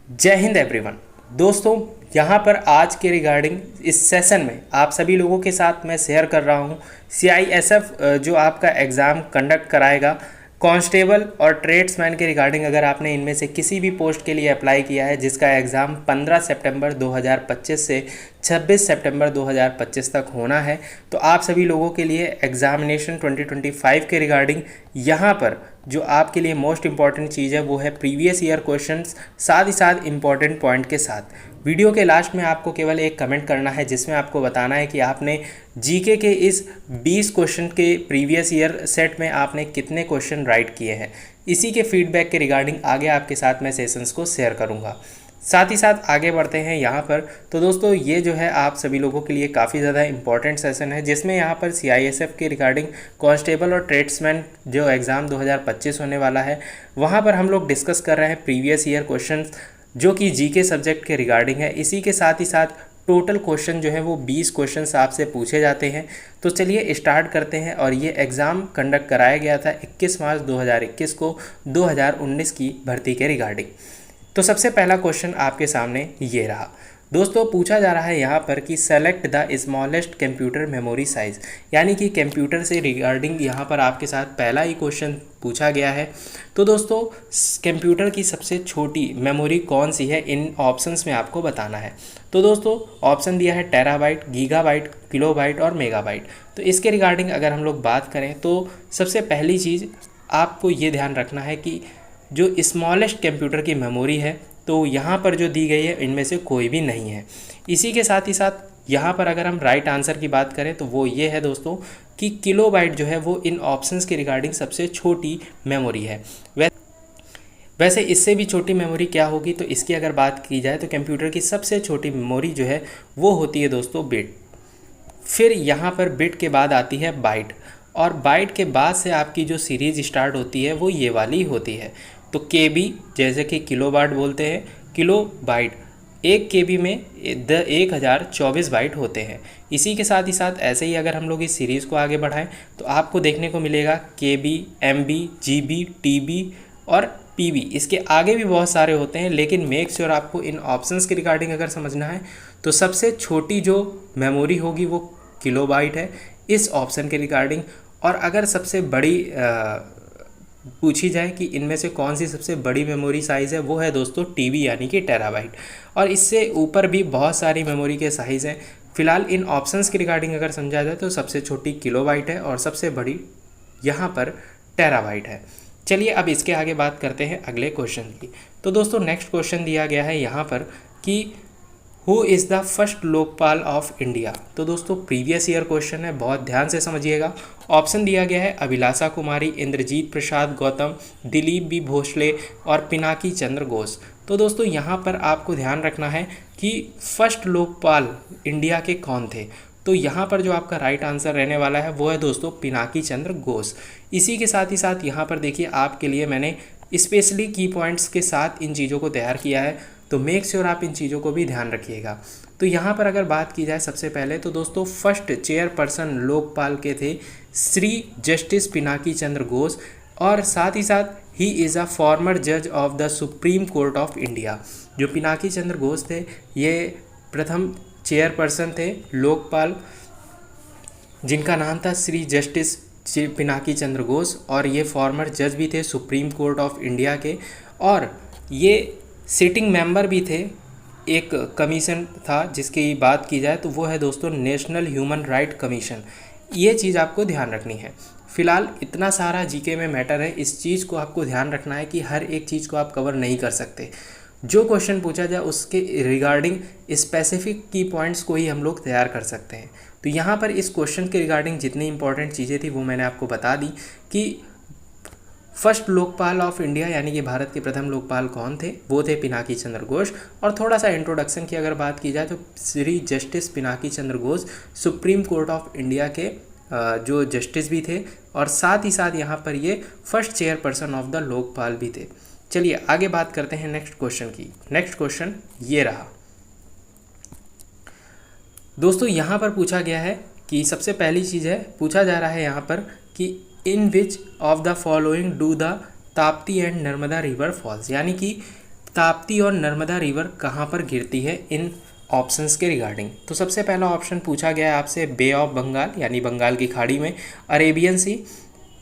जय हिंद एवरीवन। दोस्तों, यहाँ पर आज के रिगार्डिंग इस सेशन में आप सभी लोगों के साथ मैं शेयर कर रहा हूँ CISF जो आपका एग्ज़ाम कंडक्ट कराएगा कांस्टेबल और ट्रेड्समैन के रिगार्डिंग। अगर आपने इनमें से किसी भी पोस्ट के लिए अप्लाई किया है जिसका एग्ज़ाम 15 सितंबर 2025 से 26 सितंबर 2025 तक होना है, तो आप सभी लोगों के लिए एग्ज़ामिनेशन 2025 के रिगार्डिंग यहाँ पर जो आपके लिए मोस्ट इंपॉर्टेंट चीज़ है वो है प्रीवियस ईयर क्वेश्चंस, साथ ही साथ इम्पॉर्टेंट पॉइंट के साथ। वीडियो के लास्ट में आपको केवल एक कमेंट करना है जिसमें आपको बताना है कि आपने जीके के इस 20 क्वेश्चन के प्रीवियस ईयर सेट में आपने कितने क्वेश्चन राइट किए हैं। इसी के फीडबैक के रिगार्डिंग आगे आपके साथ मैं सेशंस को शेयर करूंगा। साथ ही साथ आगे बढ़ते हैं यहाँ पर। तो दोस्तों, ये जो है आप सभी लोगों के लिए काफ़ी ज़्यादा इंपॉर्टेंट सेशन है जिसमें यहाँ पर CISF के रिगार्डिंग कांस्टेबल और ट्रेड्समैन जो एग्ज़ाम 2025 होने वाला है वहाँ पर हम लोग डिस्कस कर रहे हैं प्रीवियस ईयर क्वेश्चन जो कि जीके सब्जेक्ट के रिगार्डिंग है। इसी के साथ ही साथ टोटल क्वेश्चन जो है वो 20 क्वेश्चन आपसे पूछे जाते हैं। तो चलिए स्टार्ट करते हैं। और ये एग्ज़ाम कंडक्ट कराया गया था 21 मार्च 2021 को 2019 की भर्ती के रिगार्डिंग। तो सबसे पहला क्वेश्चन आपके सामने ये रहा। दोस्तों, पूछा जा रहा है यहाँ पर कि select the smallest computer memory size, यानी कि कंप्यूटर से रिगार्डिंग यहाँ पर आपके साथ पहला ही क्वेश्चन पूछा गया है। तो दोस्तों, कंप्यूटर की सबसे छोटी मेमोरी कौन सी है, इन ऑप्शंस में आपको बताना है। तो दोस्तों, ऑप्शन दिया है टेराबाइट, गीगाबाइट, किलोबाइट और मेगाबाइट। तो इसके रिगार्डिंग अगर हम लोग बात करें तो सबसे पहली चीज़ आपको ये ध्यान रखना है कि जो स्मॉलेस्ट कंप्यूटर की मेमोरी है तो यहाँ पर जो दी गई है इनमें से कोई भी नहीं है। इसी के साथ ही साथ यहाँ पर अगर हम राइट आंसर की बात करें तो वो ये है दोस्तों कि किलोबाइट जो है वो इन ऑप्शंस के रिगार्डिंग सबसे छोटी मेमोरी है। वैसे इससे भी छोटी मेमोरी क्या होगी, तो इसकी अगर बात की जाए तो कंप्यूटर की सबसे छोटी मेमोरी जो है वो होती है दोस्तों बिट। फिर यहाँ पर बिट के बाद आती है बाइट, और बाइट के बाद से आपकी जो सीरीज़ स्टार्ट होती है वो ये वाली होती है। तो केबी, जैसे कि किलोबाइट बोलते हैं, किलो बाइट, 1 केबी में 1024 बाइट होते हैं। इसी के साथ ही साथ ऐसे ही अगर हम लोग इस सीरीज़ को आगे बढ़ाएं तो आपको देखने को मिलेगा केबी, एमबी, जीबी, टीबी और पीबी। इसके आगे भी बहुत सारे होते हैं, लेकिन मेक श्योर आपको इन ऑप्शंस के रिगार्डिंग अगर समझना है तो सबसे छोटी जो मेमोरी होगी वो किलोबाइट है इस ऑप्शन के रिगार्डिंग। और अगर सबसे बड़ी पूछी जाए कि इनमें से कौन सी सबसे बड़ी मेमोरी साइज़ है, वो है दोस्तों टीबी यानी कि टेराबाइट। और इससे ऊपर भी बहुत सारी मेमोरी के साइज़ हैं। फिलहाल इन ऑप्शंस की रिगार्डिंग अगर समझा जाए तो सबसे छोटी किलोबाइट है और सबसे बड़ी यहाँ पर टेराबाइट है। चलिए अब इसके आगे बात करते हैं अगले क्वेश्चन की। तो दोस्तों, नेक्स्ट क्वेश्चन दिया गया है यहाँ पर कि who is the first Lokpal of India. तो दोस्तों, प्रीवियस ईयर क्वेश्चन है, बहुत ध्यान से समझिएगा। ऑप्शन दिया गया है अभिलाषा कुमारी, इंद्रजीत प्रसाद गौतम, दिलीप बी भोसले और पिनाकी चंद्र घोष। तो दोस्तों, यहाँ पर आपको ध्यान रखना है कि फर्स्ट लोकपाल इंडिया के कौन थे। तो यहाँ पर जो आपका राइट आंसर रहने वाला है वो है दोस्तों पिनाकी चंद्र घोष। इसी के साथ ही साथ यहाँ पर देखिए आपके लिए मैंने स्पेशली की पॉइंट्स के साथ इन चीज़ों को तैयार किया है, तो मेक श्योर आप इन चीज़ों को भी ध्यान रखिएगा। तो यहाँ पर अगर बात की जाए सबसे पहले तो दोस्तों फर्स्ट चेयरपर्सन लोकपाल के थे श्री जस्टिस पिनाकी चंद्र घोष, और साथ ही साथ ही इज़ अ फॉर्मर जज of the supreme court of India. जो पिनाकी चंद्र घोष थे ये प्रथम चेयरपर्सन थे लोकपाल जिनका नाम था श्री जस्टिस पिनाकी चंद्र घोष, और ये फॉर्मर जज भी थे सुप्रीम कोर्ट ऑफ इंडिया के, और ये सिटिंग मेंबर भी थे। एक कमीशन था जिसकी बात की जाए तो वो है दोस्तों नेशनल ह्यूमन राइट कमीशन। ये चीज़ आपको ध्यान रखनी है। फिलहाल इतना सारा जीके में मैटर है, इस चीज़ को आपको ध्यान रखना है कि हर एक चीज़ को आप कवर नहीं कर सकते। जो क्वेश्चन पूछा जाए उसके रिगार्डिंग स्पेसिफिक की पॉइंट्स को ही हम लोग तैयार कर सकते हैं। तो यहाँ पर इस क्वेश्चन के रिगार्डिंग जितनी इंपॉर्टेंट चीज़ें थी वो मैंने आपको बता दी कि फर्स्ट लोकपाल ऑफ इंडिया यानी कि भारत के प्रथम लोकपाल कौन थे, वो थे पिनाकी चंद्र घोष। और थोड़ा सा इंट्रोडक्शन की अगर बात की जाए तो Shri justice Pinaki Chandra Ghosh supreme court of India के जो जस्टिस भी थे, और साथ ही साथ यहाँ पर ये first chairperson of the Lokpal भी थे। चलिए आगे बात करते हैं नेक्स्ट क्वेश्चन की। नेक्स्ट क्वेश्चन ये रहा दोस्तों, यहाँ पर पूछा गया है कि सबसे पहली चीज़ है, पूछा जा रहा है यहाँ पर कि in which of the following do the Tapti and Narmada river falls, यानी कि ताप्ती और नर्मदा रिवर कहाँ पर गिरती है इन ऑप्शंस के रिगार्डिंग। तो सबसे पहला ऑप्शन पूछा गया है आपसे बे ऑफ बंगाल यानी बंगाल की खाड़ी में, अरेबियन सी,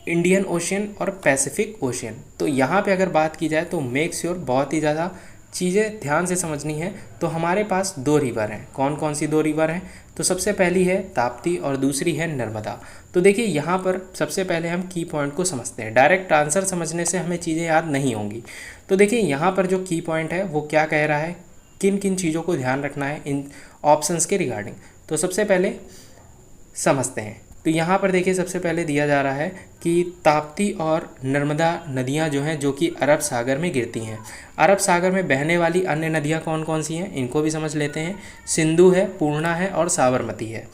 इंडियन ओशियन और पैसिफिक ओशियन। तो यहाँ पे अगर बात की जाए तो मेक श्योर बहुत ही ज़्यादा चीज़ें ध्यान से समझनी है। तो हमारे पास दो रिवर हैं, कौन कौन सी दो रिवर हैं? तो सबसे पहली है ताप्ती और दूसरी है नर्मदा। तो देखिए यहाँ पर सबसे पहले हम की पॉइंट को समझते हैं, डायरेक्ट आंसर समझने से हमें चीज़ें याद नहीं होंगी। तो देखिए यहाँ पर जो की पॉइंट है वो क्या कह रहा है, किन किन चीज़ों को ध्यान रखना है इन ऑप्शंस के रिगार्डिंग। तो सबसे पहले समझते हैं। तो यहाँ पर देखिए सबसे पहले दिया जा रहा है कि ताप्ती और नर्मदा नदियाँ जो हैं जो कि अरब सागर में गिरती हैं। अरब सागर में बहने वाली अन्य नदियाँ कौन कौन सी हैं, इनको भी समझ लेते हैं। सिंधु है, पूर्णा है और साबरमती है।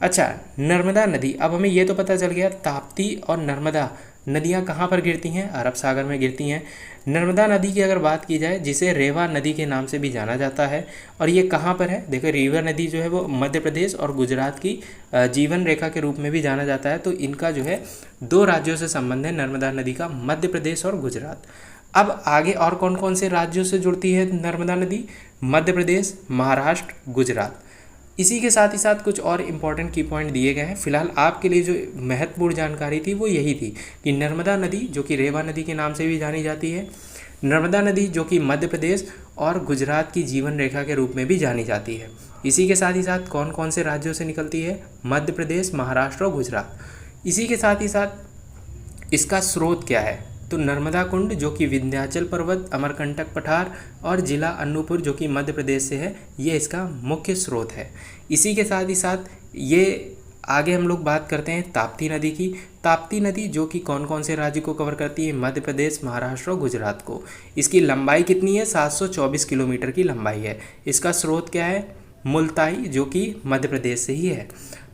अच्छा, नर्मदा नदी, अब हमें ये तो पता चल गया ताप्ती और नर्मदा नदियाँ कहाँ पर गिरती हैं, अरब सागर में गिरती हैं। नर्मदा नदी की अगर बात की जाए, जिसे रेवा नदी के नाम से भी जाना जाता है, और ये कहाँ पर है, देखो रेवा नदी जो है वो मध्य प्रदेश और गुजरात की जीवन रेखा के रूप में भी जाना जाता है। तो इनका जो है दो राज्यों से संबंध है नर्मदा नदी का, मध्य प्रदेश और गुजरात। अब आगे और कौन कौन से राज्यों से जुड़ती है नर्मदा नदी, मध्य प्रदेश, महाराष्ट्र, गुजरात। इसी के साथ ही साथ कुछ और इम्पॉर्टेंट की पॉइंट दिए गए हैं। फिलहाल आपके लिए जो महत्वपूर्ण जानकारी थी वो यही थी कि नर्मदा नदी जो कि रेवा नदी के नाम से भी जानी जाती है, नर्मदा नदी जो कि मध्य प्रदेश और गुजरात की जीवन रेखा के रूप में भी जानी जाती है। इसी के साथ ही साथ कौन कौन से राज्यों से निकलती है, मध्य प्रदेश, महाराष्ट्र और गुजरात। इसी के साथ ही साथ इसका स्रोत क्या है, तो नर्मदा कुंड जो कि विंध्याचल पर्वत, अमरकंटक पठार और जिला अनूपपुर जो कि मध्य प्रदेश से है, ये इसका मुख्य स्रोत है। इसी के साथ ही साथ ये आगे हम लोग बात करते हैं ताप्ती नदी की। ताप्ती नदी जो कि कौन कौन से राज्य को कवर करती है, मध्य प्रदेश, महाराष्ट्र और गुजरात को। इसकी लंबाई कितनी है, 724 किलोमीटर की लंबाई है। इसका स्रोत क्या है, मुल्ताई जो कि मध्य प्रदेश से ही है।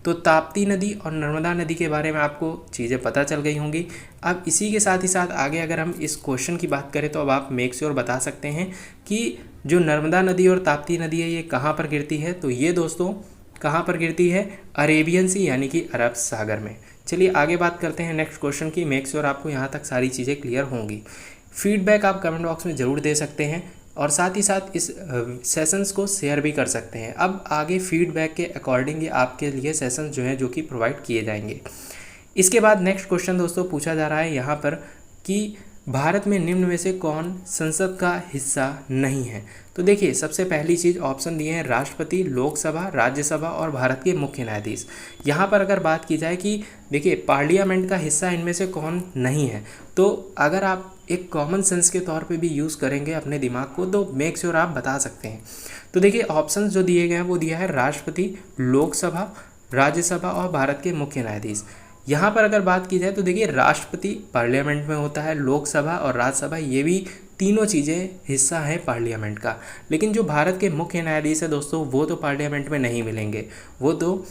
तो ताप्ती नदी और नर्मदा नदी के बारे में आपको चीज़ें पता चल गई होंगी। अब इसी के साथ ही साथ आगे अगर हम इस क्वेश्चन की बात करें तो अब आप मेक श्योर बता सकते हैं कि जो नर्मदा नदी और ताप्ती नदी है ये कहाँ पर गिरती है। तो ये दोस्तों कहाँ पर गिरती है, अरेबियन सी यानी कि अरब सागर में। चलिए आगे बात करते हैं नेक्स्ट क्वेश्चन की। मेक श्योर आपको यहाँ तक सारी चीज़ें क्लियर होंगी। फीडबैक आप कमेंट बॉक्स में ज़रूर दे सकते हैं और साथ ही साथ इस सेशंस को शेयर भी कर सकते हैं। अब आगे फीडबैक के अकॉर्डिंग ये आपके लिए सेशंस जो हैं जो कि प्रोवाइड किए जाएंगे। इसके बाद नेक्स्ट क्वेश्चन दोस्तों पूछा जा रहा है यहाँ पर कि भारत में निम्न में से कौन संसद का हिस्सा नहीं है। तो देखिए सबसे पहली चीज़ ऑप्शन दिए हैं राष्ट्रपति, लोकसभा, राज्यसभा और भारत के मुख्य न्यायाधीश। यहाँ पर अगर बात की जाए कि देखिए पार्लियामेंट का हिस्सा इनमें से कौन नहीं है, तो अगर आप एक कॉमन सेंस के तौर पे भी यूज़ करेंगे अपने दिमाग को तो मेक श्योर आप बता सकते हैं। तो देखिए ऑप्शंस जो दिए गए हैं वो दिया है राष्ट्रपति, लोकसभा, राज्यसभा और भारत के मुख्य न्यायाधीश। यहाँ पर अगर बात की जाए तो देखिए राष्ट्रपति पार्लियामेंट में होता है, लोकसभा और राज्यसभा ये भी तीनों चीज़ें हिस्सा है पार्लियामेंट का। लेकिन जो भारत के मुख्य न्यायाधीश है दोस्तों वो तो पार्लियामेंट में नहीं मिलेंगे, वो तो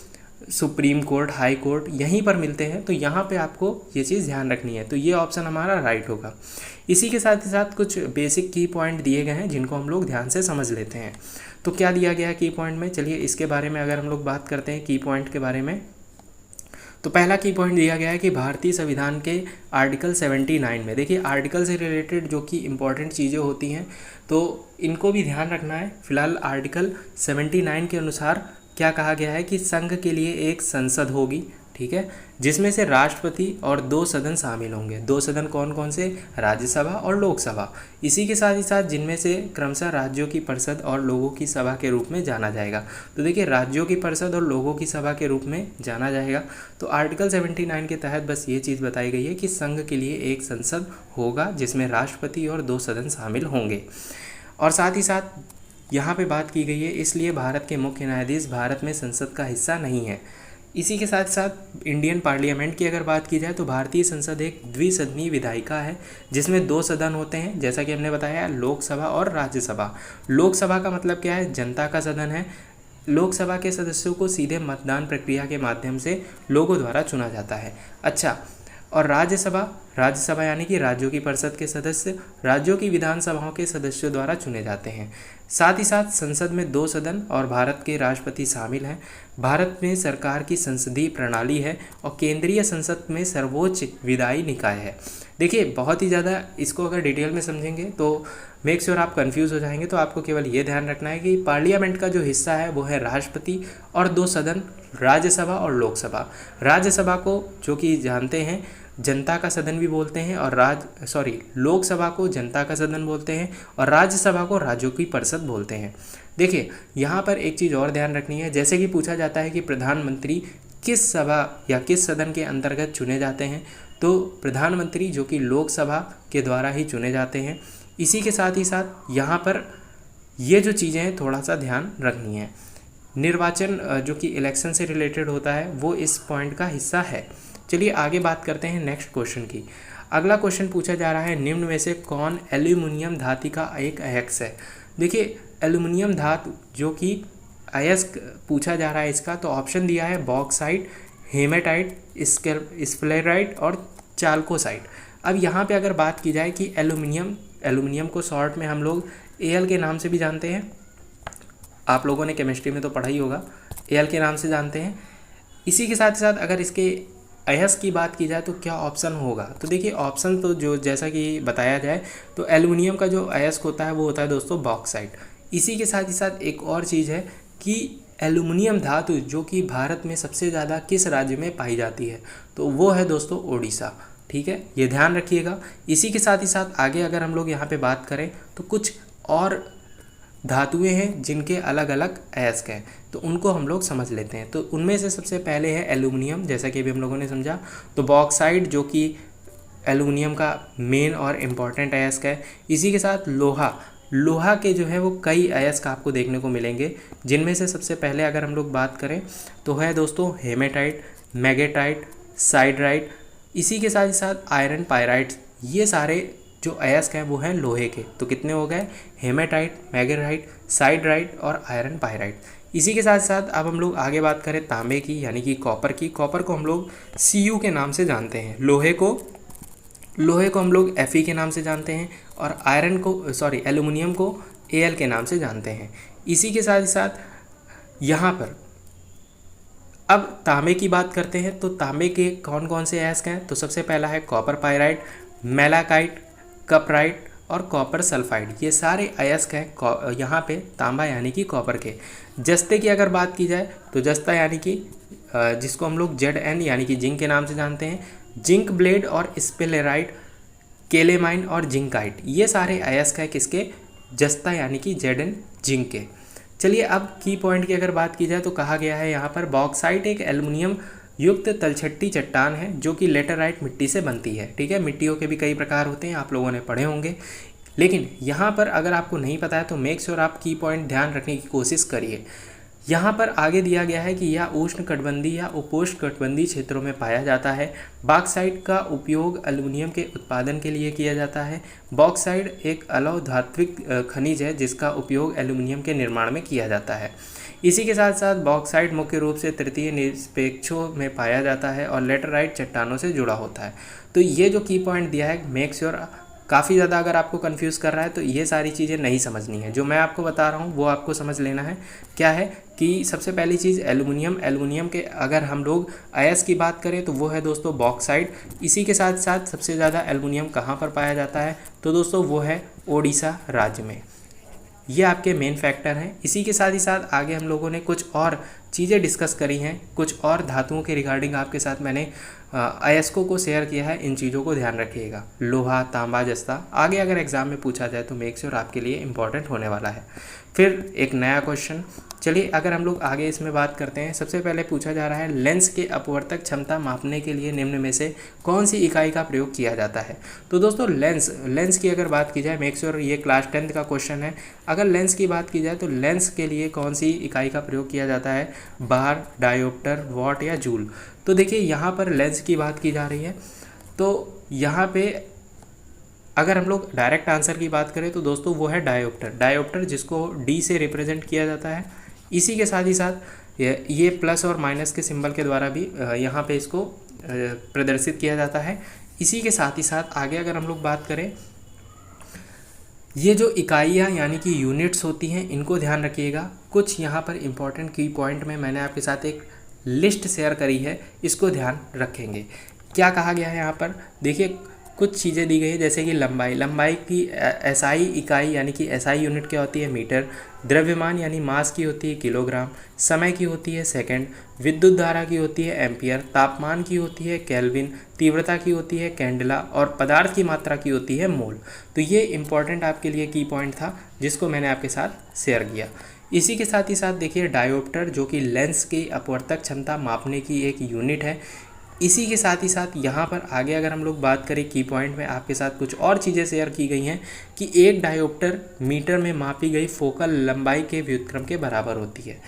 सुप्रीम कोर्ट, हाई कोर्ट यहीं पर मिलते हैं। तो यहाँ पे आपको ये चीज़ ध्यान रखनी है। तो ये ऑप्शन हमारा राइट होगा। इसी के साथ ही साथ कुछ बेसिक की पॉइंट दिए गए हैं जिनको हम लोग ध्यान से समझ लेते हैं। तो क्या दिया गया है की पॉइंट में, चलिए इसके बारे में अगर हम लोग बात करते हैं की पॉइंट के बारे में। तो पहला की पॉइंट दिया गया है कि भारतीय संविधान के आर्टिकल 79 में, देखिए आर्टिकल से रिलेटेड जो कि इम्पॉर्टेंट चीज़ें होती हैं तो इनको भी ध्यान रखना है। फिलहाल आर्टिकल 79 के अनुसार क्या कहा गया है कि संघ के लिए एक संसद होगी, ठीक है, जिसमें से राष्ट्रपति और 2 सदन शामिल होंगे। 2 सदन कौन कौन से, राज्यसभा और लोकसभा। इसी के साथ ही साथ जिनमें से क्रमशः राज्यों की परिषद और लोगों की सभा के रूप में जाना जाएगा। तो देखिए राज्यों की परिषद और लोगों की सभा के रूप में जाना जाएगा। तो आर्टिकल 79 के तहत बस ये चीज़ बताई गई है कि संघ के लिए एक संसद होगा जिसमें राष्ट्रपति और 2 सदन शामिल होंगे। और साथ ही साथ यहाँ पे बात की गई है इसलिए भारत के मुख्य न्यायाधीश भारत में संसद का हिस्सा नहीं है। इसी के साथ साथ इंडियन पार्लियामेंट की अगर बात की जाए तो भारतीय संसद एक द्विसदनीय विधायिका है जिसमें 2 सदन होते हैं, जैसा कि हमने बताया लोकसभा और राज्यसभा। लोकसभा का मतलब क्या है, जनता का सदन है। लोकसभा के सदस्यों को सीधे मतदान प्रक्रिया के माध्यम से लोगों द्वारा चुना जाता है। अच्छा, और राज्यसभा यानी कि राज्यों की परिषद के सदस्य राज्यों की विधानसभाओं के सदस्यों द्वारा चुने जाते हैं। साथ ही साथ संसद में 2 सदन और भारत के राष्ट्रपति शामिल हैं। भारत में सरकार की संसदीय प्रणाली है और केंद्रीय संसद में सर्वोच्च विधायी निकाय है। देखिए बहुत ही ज़्यादा इसको अगर डिटेल में समझेंगे तो मेक श्योर आप कंफ्यूज हो जाएंगे। तो आपको केवल ये ध्यान रखना है कि पार्लियामेंट का जो हिस्सा है वो है राष्ट्रपति और 2 सदन, राज्यसभा और लोकसभा। राज्यसभा को जो कि जानते हैं जनता का सदन भी बोलते हैं, और लोकसभा को जनता का सदन बोलते हैं, और राज्यसभा को राज्यों की परिषद बोलते हैं। देखिए यहाँ पर एक चीज़ और ध्यान रखनी है, जैसे कि पूछा जाता है कि प्रधानमंत्री किस सभा या किस सदन के अंतर्गत चुने जाते हैं, तो प्रधानमंत्री जो कि लोकसभा के द्वारा ही चुने जाते हैं। इसी के साथ ही साथ यहाँ पर ये जो चीज़ें हैं थोड़ा सा ध्यान रखनी है। निर्वाचन जो कि इलेक्शन से रिलेटेड होता है वो इस पॉइंट का हिस्सा है। चलिए आगे बात करते हैं नेक्स्ट क्वेश्चन की। अगला क्वेश्चन पूछा जा रहा है, निम्न में से कौन एल्यूमिनियम धातु का एक अयस्क है। देखिए एल्यूमिनियम धातु जो कि अयस्क पूछा जा रहा है इसका, तो ऑप्शन दिया है बॉक्साइट, हेमेटाइट, स्फेलेराइट और चाल्कोसाइट। अब यहाँ पे अगर बात की जाए कि एल्यूमिनियम को शॉर्ट में हम लोग Al के नाम से भी जानते हैं, आप लोगों ने केमिस्ट्री में तो पढ़ा ही होगा, Al के नाम से जानते हैं। इसी के साथ ही साथ अगर इसके अयस्क की बात की जाए तो क्या ऑप्शन होगा, तो देखिए ऑप्शन तो जो जैसा कि बताया जाए तो एल्यूमिनियम का जो अयस्क होता है वो होता है दोस्तों बॉक्साइट। इसी के साथ ही साथ एक और चीज़ है कि एल्यूमिनियम धातु जो कि भारत में सबसे ज़्यादा किस राज्य में पाई जाती है, तो वो है दोस्तों ओडिशा। ठीक है, ये ध्यान रखिएगा। इसी के साथ ही साथ आगे अगर हम लोग यहाँ पे बात करें तो कुछ और धातुएं हैं जिनके अलग अलग अयस्क हैं, तो उनको हम लोग समझ लेते हैं। तो उनमें से सबसे पहले है एल्यूमिनियम, जैसा कि अभी हम लोगों ने समझा। तो बॉक्साइट जो कि एल्यूमिनियम का मेन और इम्पॉर्टेंट अयस्क है। इसी के साथ लोहा के जो है वो कई अयस्क आपको देखने को मिलेंगे, जिनमें से सबसे पहले अगर हम लोग बात करें तो है दोस्तों हेमेटाइट, मैग्नेटाइट, साइडराइट। इसी के साथ ही साथ आयरन पायराइट। ये सारे जो अयस्क हैं वो हैं लोहे के। तो कितने हो गए, हेमेटाइट, मैग्नेटाइट, साइडराइट और आयरन पायराइट। इसी के साथ साथ अब हम लोग आगे बात करें तांबे की यानी कि कॉपर की। कॉपर को हम लोग Cu के नाम से जानते हैं, लोहे को हम लोग Fe के नाम से जानते हैं, और एल्यूमिनियम को Al के नाम से जानते हैं। इसी के साथ ही साथ यहाँ पर अब तांबे की बात करते हैं, तो तांबे के कौन कौन से अयस्क हैं, तो सबसे पहला है कॉपर पायराइट, मैलाकाइट, कपराइट और कॉपर सल्फाइड। ये सारे अयस्क हैं यहाँ पे तांबा यानी कि कॉपर के। जस्ते की अगर बात की जाए तो जस्ता यानी कि जिसको हम लोग Zn यानी कि जिंक के नाम से जानते हैं, जिंक ब्लेड और स्पेलेराइट, केलेमाइन और जिंकाइट, ये सारे अयस्क हैं किसके, जस्ता यानी कि Zn जिंक के। चलिए अब की पॉइंट की अगर बात की जाए तो कहा गया है यहाँ पर बॉक्साइट एक एल्युमिनियम युक्त तलछट्टी चट्टान है जो कि लेटराइट मिट्टी से बनती है। ठीक है, मिट्टियों के भी कई प्रकार होते हैं, आप लोगों ने पढ़े होंगे, लेकिन यहाँ पर अगर आपको नहीं पता है तो मेक श्योर आप की पॉइंट ध्यान रखने की कोशिश करिए। यहाँ पर आगे दिया गया है कि यह उष्णकटिबंधीय या उपोष्णकटिबंधीय क्षेत्रों में पाया जाता है। बॉक्साइट का उपयोग एल्युमिनियम के उत्पादन के लिए किया जाता है। बॉक्साइट एक अलौह धात्विक खनिज है जिसका उपयोग एल्युमिनियम के निर्माण में किया जाता है। इसी के साथ साथ बॉक्साइट मुख्य रूप से तृतीय निरपेक्षों में पाया जाता है और लेटराइट चट्टानों से जुड़ा होता है। तो ये जो की पॉइंट दिया है मेक श्योर काफ़ी ज़्यादा अगर आपको कंफ्यूज कर रहा है तो ये सारी चीज़ें नहीं समझनी है। जो मैं आपको बता रहा हूँ वो आपको समझ लेना है। क्या है कि सबसे पहली चीज़ एल्युमिनियम के अगर हम लोग अयस्क की बात करें तो वो है दोस्तों बॉक्साइट। इसी के साथ साथ सबसे ज़्यादा एल्युमिनियम कहाँ पर पाया जाता है तो दोस्तों वो है ओडिशा राज्य में। ये आपके मेन फैक्टर हैं। इसी के साथ ही साथ आगे हम लोगों ने कुछ और चीज़ें डिस्कस करी हैं, कुछ और धातुओं के रिगार्डिंग आपके साथ मैंने अयस्कों को शेयर किया है। इन चीज़ों को ध्यान रखिएगा, लोहा, तांबा, जस्ता आगे अगर एग्ज़ाम में पूछा जाए तो मेक श्योर आपके लिए इम्पॉर्टेंट होने वाला है। फिर एक नया क्वेश्चन, चलिए अगर हम लोग आगे इसमें बात करते हैं। सबसे पहले पूछा जा रहा है लेंस के अपवर्तक क्षमता मापने के लिए निम्न में से कौन सी इकाई का प्रयोग किया जाता है। तो दोस्तों लेंस की अगर बात की जाए, मेक श्योर ये क्लास 10th का क्वेश्चन है। अगर लेंस की बात की जाए तो लेंस के लिए कौन सी इकाई का प्रयोग किया जाता है, बार, डायोप्टर, वॉट या जूल। तो देखिए यहाँ पर लेंस की बात की जा रही है, तो यहाँ पे अगर हम लोग डायरेक्ट आंसर की बात करें तो दोस्तों वो है डायोप्टर जिसको डी से रिप्रेजेंट किया जाता है। इसी के साथ ही साथ ये प्लस और माइनस के सिंबल के द्वारा भी यहाँ पे इसको प्रदर्शित किया जाता है। इसी के साथ ही साथ आगे अगर हम लोग बात करें, ये जो इकाइयाँ यानी कि यूनिट्स होती हैं इनको ध्यान रखिएगा। कुछ यहाँ पर इम्पॉर्टेंट की पॉइंट में मैंने आपके साथ एक लिस्ट शेयर करी है, इसको ध्यान रखेंगे। क्या कहा गया है यहाँ पर देखिए, कुछ चीज़ें दी गई है जैसे कि लंबाई की एसआई इकाई यानी कि एसआई यूनिट क्या होती है, मीटर। द्रव्यमान यानी मास की होती है किलोग्राम। समय की होती है सेकंड। विद्युत धारा की होती है एम्पियर। तापमान की होती है केल्विन। तीव्रता की होती है कैंडेला। और पदार्थ की मात्रा की होती है मोल। तो ये इंपॉर्टेंट आपके लिए की पॉइंट था जिसको मैंने आपके साथ शेयर किया। इसी के साथ ही साथ देखिए डायोप्टर जो कि लेंस की अपवर्तक क्षमता मापने की एक यूनिट है। इसी के साथ ही साथ यहाँ पर आगे अगर हम लोग बात करें की पॉइंट में आपके साथ कुछ और चीज़ें शेयर की गई हैं कि एक डायोप्टर मीटर में मापी गई फोकल लंबाई के व्युत्क्रम के बराबर होती है।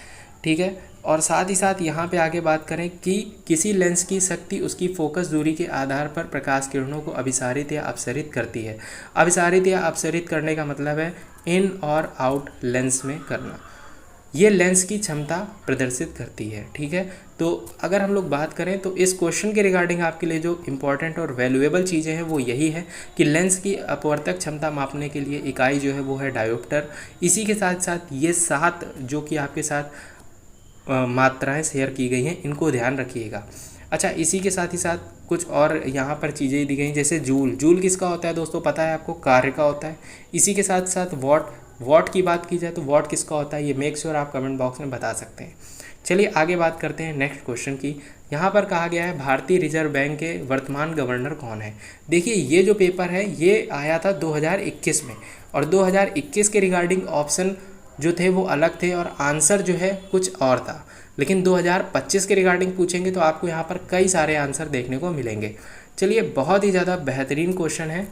ठीक है। और साथ ही साथ यहाँ पे आगे बात करें कि किसी लेंस की शक्ति उसकी फोकस दूरी के आधार पर प्रकाश किरणों को अभिसारित या अपसरित करती है। अभिसारित या अपसरित करने का मतलब है इन और आउट लेंस में करना। ये लेंस की क्षमता प्रदर्शित करती है। ठीक है। तो अगर हम लोग बात करें तो इस क्वेश्चन के रिगार्डिंग आपके लिए जो इम्पॉर्टेंट और वैल्यूएबल चीज़ें हैं वो यही है कि लेंस की अपवर्तक क्षमता मापने के लिए इकाई जो है वो है डायोप्टर। इसी के साथ साथ ये 7 जो कि आपके साथ मात्राएं शेयर की गई हैं इनको ध्यान रखिएगा। अच्छा, इसी के साथ ही साथ कुछ और यहाँ पर चीज़ें दी गई जैसे जूल किसका होता है दोस्तों, पता है आपको, कार्य का होता है। इसी के साथ साथ वॉट की बात की जाए तो वॉट किसका होता है, ये मेक श्योर आप कमेंट बॉक्स में बता सकते हैं। चलिए आगे बात करते हैं नेक्स्ट क्वेश्चन की। यहाँ पर कहा गया है भारतीय रिजर्व बैंक के वर्तमान गवर्नर कौन है। देखिए ये जो पेपर है ये आया था 2021 में और 2021 के रिगार्डिंग ऑप्शन जो थे वो अलग थे और आंसर जो है कुछ और था। लेकिन 2025 के रिगार्डिंग पूछेंगे तो आपको यहाँ पर कई सारे आंसर देखने को मिलेंगे। चलिए बहुत ही ज़्यादा बेहतरीन क्वेश्चन है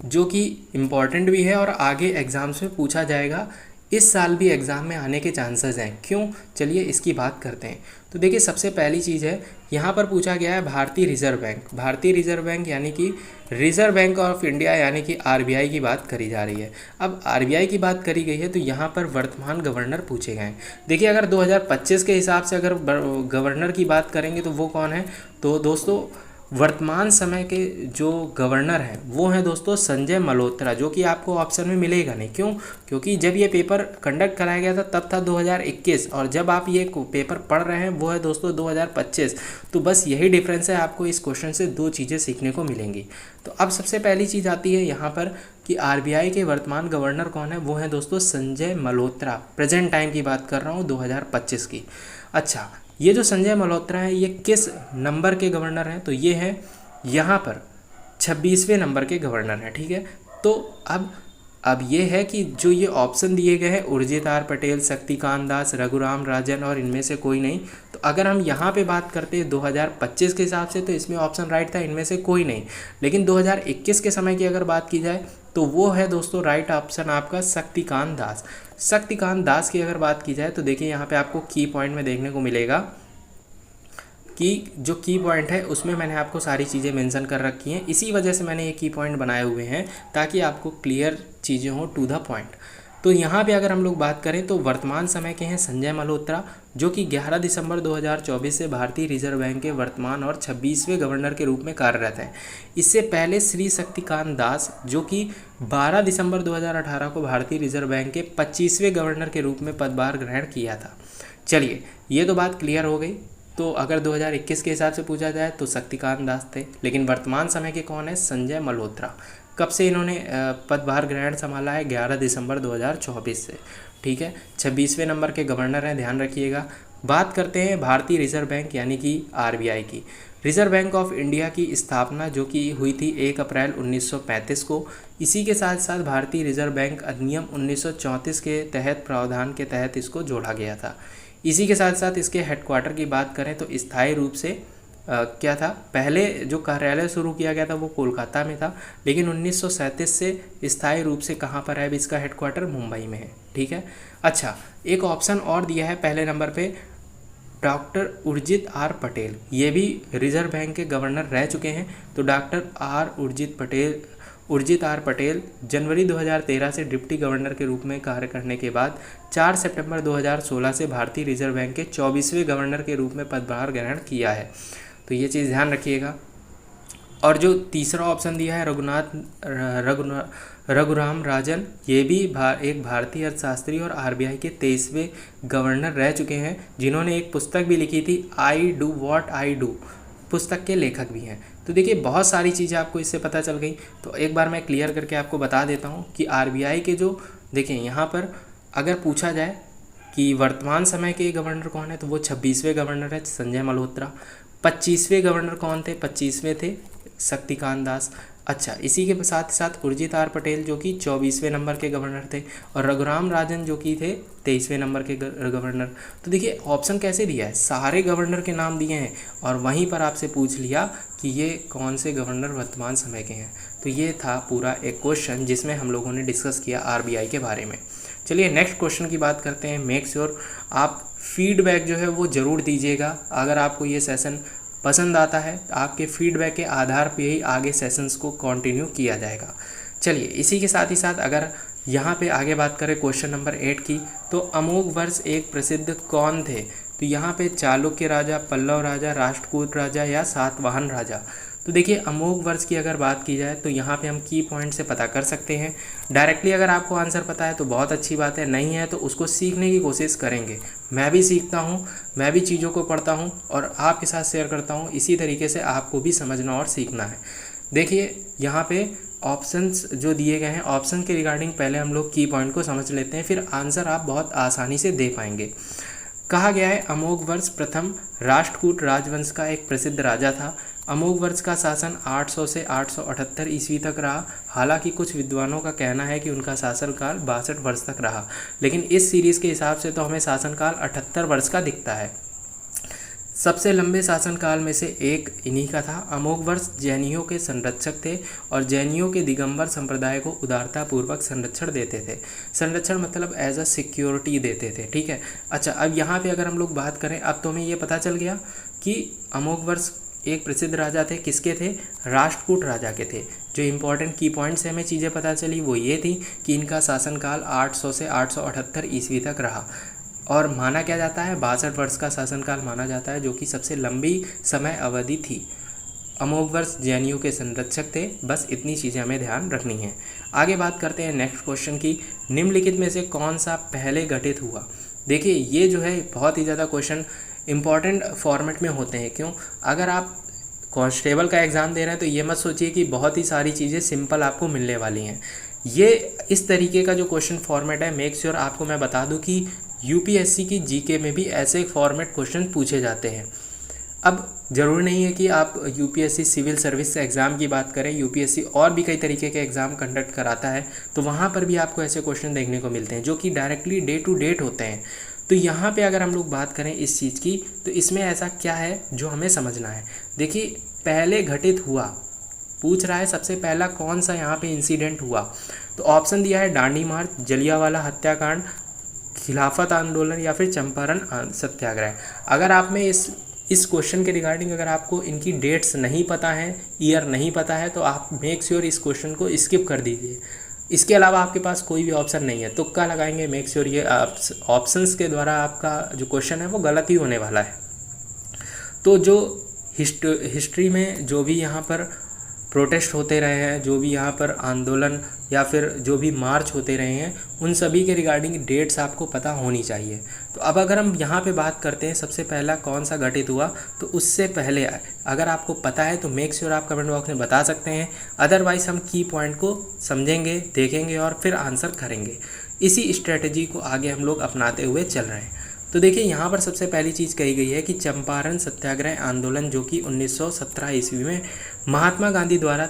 जो कि इम्पॉर्टेंट भी है और आगे एग्ज़ाम्स में पूछा जाएगा। इस साल भी एग्ज़ाम में आने के चांसेस हैं। क्यों, चलिए इसकी बात करते हैं। तो देखिए सबसे पहली चीज़ है यहाँ पर पूछा गया है भारतीय रिजर्व बैंक। भारतीय रिजर्व बैंक यानी कि रिजर्व बैंक ऑफ इंडिया यानी कि आरबीआई की बात करी जा रही है। अब आरबीआई की बात करी गई है तो यहाँ पर वर्तमान गवर्नर पूछे गए हैं। देखिए अगर 2025 के हिसाब से अगर गवर्नर की बात करेंगे तो वो कौन है, तो दोस्तों वर्तमान समय के जो गवर्नर हैं वो हैं दोस्तों संजय मल्होत्रा, जो कि आपको ऑप्शन में मिलेगा नहीं। क्यों, क्योंकि जब ये पेपर कंडक्ट कराया गया था तब था 2021 और जब आप ये पेपर पढ़ रहे हैं वो है दोस्तों 2025। तो बस यही डिफरेंस है, आपको इस क्वेश्चन से 2 चीज़ें सीखने को मिलेंगी। तो अब सबसे पहली चीज़ आती है यहाँ पर कि आरबीआई के वर्तमान गवर्नर कौन है, वो है दोस्तों संजय मल्होत्रा। प्रेजेंट टाइम की बात कर रहा हूँ 2025 की। अच्छा, ये जो संजय मल्होत्रा है ये किस नंबर के गवर्नर हैं, तो ये हैं यहाँ पर 26वें नंबर के गवर्नर हैं। ठीक है। तो अब ये है कि जो ये ऑप्शन दिए गए हैं उर्जित आर पटेल, शक्तिकांत दास, रघुराम राजन और इनमें से कोई नहीं। तो अगर हम यहाँ पे बात करते हैं 2025 के हिसाब से तो इसमें ऑप्शन राइट था इनमें से कोई नहीं। लेकिन 2021 के समय की अगर बात की जाए तो वो है दोस्तों राइट ऑप्शन आपका शक्तिकांत दास। शक्तिकांत दास की अगर बात की जाए तो देखिए यहाँ पे आपको की पॉइंट में देखने को मिलेगा कि जो की पॉइंट है उसमें मैंने आपको सारी चीज़ें मेंशन कर रखी हैं। इसी वजह से मैंने ये की पॉइंट बनाए हुए हैं ताकि आपको क्लियर चीज़ें हों टू द पॉइंट। तो यहाँ पे अगर हम लोग बात करें तो वर्तमान समय के हैं संजय मल्होत्रा, जो कि 11 दिसंबर 2024 से भारतीय रिजर्व बैंक के वर्तमान और 26वें गवर्नर के रूप में कार्यरत हैं। इससे पहले श्री शक्तिकांत दास, जो कि 12 दिसंबर 2018 को भारतीय रिजर्व बैंक के 25वें गवर्नर के रूप में पदभार ग्रहण किया था। चलिए ये तो बात क्लियर हो गई। तो अगर 2021 के हिसाब से पूछा जाए तो शक्तिकांत दास थे, लेकिन वर्तमान समय के कौन है, संजय मल्होत्रा। कब से इन्होंने पदभार ग्रहण संभाला है, 11 दिसंबर 2024 से। ठीक है, 26वें नंबर के गवर्नर हैं, ध्यान रखिएगा। बात करते हैं भारतीय रिजर्व बैंक यानी कि आरबीआई की। रिजर्व बैंक ऑफ इंडिया की स्थापना जो कि हुई थी 1 अप्रैल 1935 को। इसी के साथ साथ भारतीय रिजर्व बैंक अधिनियम 1934 के तहत प्रावधान के तहत इसको जोड़ा गया था। इसी के साथ साथ इसके हेडक्वार्टर की बात करें तो स्थायी रूप से क्या था, पहले जो कार्यालय शुरू किया गया था वो कोलकाता में था, लेकिन 1937 से स्थायी रूप से कहाँ पर है, अब इसका हेडक्वार्टर मुंबई में है। ठीक है। अच्छा, एक ऑप्शन और दिया है पहले नंबर पे, डॉक्टर उर्जित आर पटेल, ये भी रिजर्व बैंक के गवर्नर रह चुके हैं। तो डॉक्टर उर्जित आर पटेल जनवरी 2013 से डिप्टी गवर्नर के रूप में कार्य करने के बाद 4 सितंबर 2016 से भारतीय रिजर्व बैंक के 24वें गवर्नर के रूप में पदभार ग्रहण किया है। तो ये चीज़ ध्यान रखिएगा। और जो तीसरा ऑप्शन दिया है रघुराम राजन, ये भी एक भारतीय अर्थशास्त्री और आरबीआई के 23वें गवर्नर रह चुके हैं, जिन्होंने एक पुस्तक भी लिखी थी I do what I do. पुस्तक के लेखक भी हैं। तो देखिए बहुत सारी चीज़ें आपको इससे पता चल गई। तो एक बार मैं क्लियर करके आपको बता देता हूँ कि आरबीआई के जो देखिए यहाँ पर अगर पूछा जाए कि वर्तमान समय के गवर्नर कौन है, तो वो 26वें गवर्नर है संजय मल्होत्रा। 25वें गवर्नर कौन थे? 25वें थे शक्तिकांत दास। अच्छा, इसी के साथ ही साथ उर्जित आर पटेल जो कि 24वें नंबर के गवर्नर थे, और रघुराम राजन जो कि थे 23वें नंबर के गवर्नर। तो देखिए ऑप्शन कैसे दिया है, सारे गवर्नर के नाम दिए हैं और वहीं पर आपसे पूछ लिया कि ये कौन से गवर्नर वर्तमान समय के हैं। तो ये था पूरा एक क्वेश्चन जिसमें हम लोगों ने डिस्कस किया आरबीआई के बारे में। चलिए नेक्स्ट क्वेश्चन की बात करते हैं। मेक श्योर आप फीडबैक जो है वो ज़रूर दीजिएगा। अगर आपको ये सेशन पसंद आता है तो आपके फीडबैक के आधार पे ही आगे सेशंस को कंटिन्यू किया जाएगा। चलिए इसी के साथ ही साथ अगर यहाँ पे आगे बात करें क्वेश्चन नंबर 8 की, तो अमोघ वर्ष एक प्रसिद्ध कौन थे? तो यहाँ पे चालुक्य राजा, पल्लव राजा, राष्ट्रकूट राजा या सातवाहन राजा। तो देखिए अमोघ वर्ष की अगर बात की जाए तो यहाँ पे हम की पॉइंट से पता कर सकते हैं। डायरेक्टली अगर आपको आंसर पता है तो बहुत अच्छी बात है, नहीं है तो उसको सीखने की कोशिश करेंगे। मैं भी सीखता हूँ, मैं भी चीज़ों को पढ़ता हूँ और आपके साथ शेयर करता हूँ। इसी तरीके से आपको भी समझना और सीखना है। देखिए यहाँ पे ऑप्शंस जो दिए गए हैं, ऑप्शन के रिगार्डिंग पहले हम लोग की पॉइंट को समझ लेते हैं, फिर आंसर आप बहुत आसानी से दे पाएंगे। कहा गया है अमोघ वर्ष प्रथम राष्ट्रकूट राजवंश का एक प्रसिद्ध राजा था। अमोघ वर्ष का शासन 800 से 878 ईस्वी तक रहा। हालांकि कुछ विद्वानों का कहना है कि उनका शासनकाल 62 वर्ष तक रहा, लेकिन इस सीरीज़ के हिसाब से तो हमें शासनकाल 78 वर्ष का दिखता है। सबसे लंबे शासनकाल में से एक इन्हीं का था। अमोघ वर्ष जैनियों के संरक्षक थे और जैनियों के दिगंबर संप्रदाय को उदारतापूर्वक संरक्षण देते थे। संरक्षण मतलब एज अ सिक्योरिटी देते थे, ठीक है। अच्छा, अब यहाँ पे अगर हम लोग बात करें, अब तो हमें ये पता चल गया कि अमोघ वर्ष एक प्रसिद्ध राजा थे, किसके थे? राष्ट्रकूट राजा के थे। जो इंपॉर्टेंट की पॉइंट से हमें चीज़ें पता चली वो ये थी कि इनका शासनकाल 800 से 878 ईस्वी तक रहा और माना क्या जाता है 62 वर्ष का शासनकाल माना जाता है, जो कि सबसे लंबी समय अवधि थी। अमोघ वर्ष जैनियों के संरक्षक थे। बस इतनी चीज़ें हमें ध्यान रखनी है। आगे बात करते हैं नेक्स्ट क्वेश्चन की। निम्नलिखित में से कौन सा पहले गठित हुआ? देखिए ये जो है बहुत ही ज़्यादा क्वेश्चन इंपॉर्टेंट फॉर्मेट में होते हैं। क्यों? अगर आप कांस्टेबल का एग्ज़ाम दे रहे हैं तो ये मत सोचिए कि बहुत ही सारी चीज़ें सिंपल आपको मिलने वाली हैं। ये इस तरीके का जो क्वेश्चन फॉर्मेट है, मेक श्योर आपको मैं बता दूं कि यूपीएससी की जीके में भी ऐसे फॉर्मेट क्वेश्चन पूछे जाते हैं। अब ज़रूरी नहीं है कि आप यूपीएससी सिविल सर्विस एग्ज़ाम की बात करें, यूपीएससी और भी कई तरीके के एग्ज़ाम कंडक्ट कराता है, तो वहाँ पर भी आपको ऐसे क्वेश्चन देखने को मिलते हैं जो कि डायरेक्टली डे टू डेट होते हैं। तो यहाँ पे अगर हम लोग बात करें इस चीज़ की, तो इसमें ऐसा क्या है जो हमें समझना है। देखिए पहले घटित हुआ पूछ रहा है, सबसे पहला कौन सा यहाँ पे इंसिडेंट हुआ? तो ऑप्शन दिया है डांडी मार्च, जलियांवाला हत्याकांड, खिलाफत आंदोलन या फिर चंपारण सत्याग्रह। अगर आप में इस क्वेश्चन के रिगार्डिंग अगर आपको इनकी डेट्स नहीं पता है, ईयर नहीं पता है, तो आप मेक श्योर इस क्वेश्चन को स्किप कर दीजिए। इसके अलावा आपके पास कोई भी ऑप्शन नहीं है, तुक्का लगाएंगे, मेक श्योर ये ऑप्शंस के द्वारा आपका जो क्वेश्चन है वो गलत ही होने वाला है। तो जो हिस्ट्री में जो भी यहाँ पर प्रोटेस्ट होते रहे हैं, जो भी यहाँ पर आंदोलन या फिर जो भी मार्च होते रहे हैं, उन सभी के रिगार्डिंग डेट्स आपको पता होनी चाहिए। तो अब अगर हम यहाँ पे बात करते हैं सबसे पहला कौन सा घटित हुआ, तो उससे पहले अगर आपको पता है तो मेक श्योर आप कमेंट बॉक्स में बता सकते हैं। अदरवाइज़ हम की पॉइंट को समझेंगे, देखेंगे और फिर आंसर करेंगे। इसी स्ट्रेटजी को आगे हम लोग अपनाते हुए चल रहे हैं। तो देखिए यहाँ पर सबसे पहली चीज़ कही गई है कि चंपारण सत्याग्रह आंदोलन जो कि 1917 ईस्वी में महात्मा गांधी द्वारा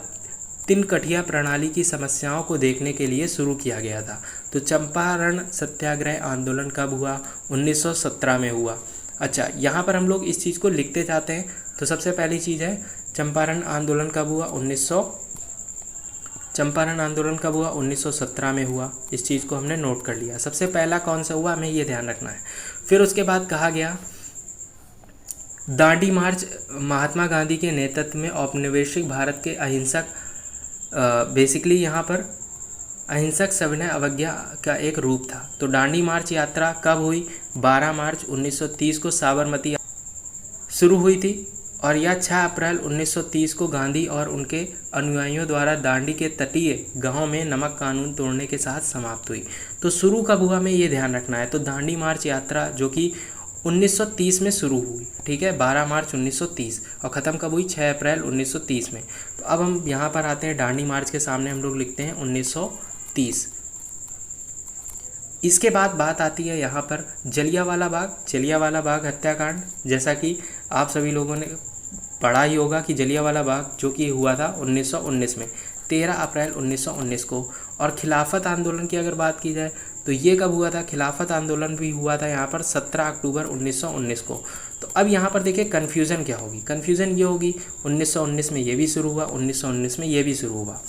तिनकठिया प्रणाली की समस्याओं को देखने के लिए शुरू किया गया था। तो चंपारण सत्याग्रह आंदोलन कब हुआ? 1917 में हुआ। अच्छा, यहाँ पर हम लोग इस चीज़ को लिखते जाते हैं। तो सबसे पहली चीज़ है चंपारण आंदोलन कब हुआ? 1917 में हुआ। इस चीज़ को हमने नोट कर लिया। सबसे पहला कौन सा हुआ हमें ये ध्यान रखना है। फिर उसके बाद कहा गया दांडी मार्च महात्मा गांधी के नेतृत्व में औपनिवेशिक भारत के अहिंसक बेसिकली यहाँ पर अहिंसक सविनय अवज्ञा का एक रूप था। तो दांडी मार्च यात्रा कब हुई? 12 मार्च 1930 को साबरमती शुरू हुई थी और यह 6 अप्रैल 1930 को गांधी और उनके अनुयायियों द्वारा दांडी के तटीय गांव में नमक कानून तोड़ने के साथ समाप्त हुई। तो शुरू कब हुआ हमें ये ध्यान रखना है। तो दांडी मार्च यात्रा जो कि 1930 में शुरू हुई, ठीक है, 12 मार्च 1930, और ख़त्म कब हुई, 6 अप्रैल 1930 में। तो अब हम यहाँ पर आते हैं, दांडी मार्च के सामने हम लोग लिखते हैं 1930। इसके बाद बात आती है यहाँ पर जलियांवाला बाग हत्याकांड। जैसा कि आप सभी लोगों ने पढ़ा ही होगा कि जलियांवाला बाग जो कि हुआ था 1919 में, 13 अप्रैल 1919 को। और खिलाफत आंदोलन की अगर बात की जाए तो ये कब हुआ था, खिलाफत आंदोलन भी हुआ था यहाँ पर 17 अक्टूबर 1919 को। तो अब यहाँ पर देखिए कन्फ्यूज़न क्या होगी, कन्फ्यूज़न ये होगी 1919 में ये भी शुरू हुआ, 1919 में ये भी शुरू हुआ।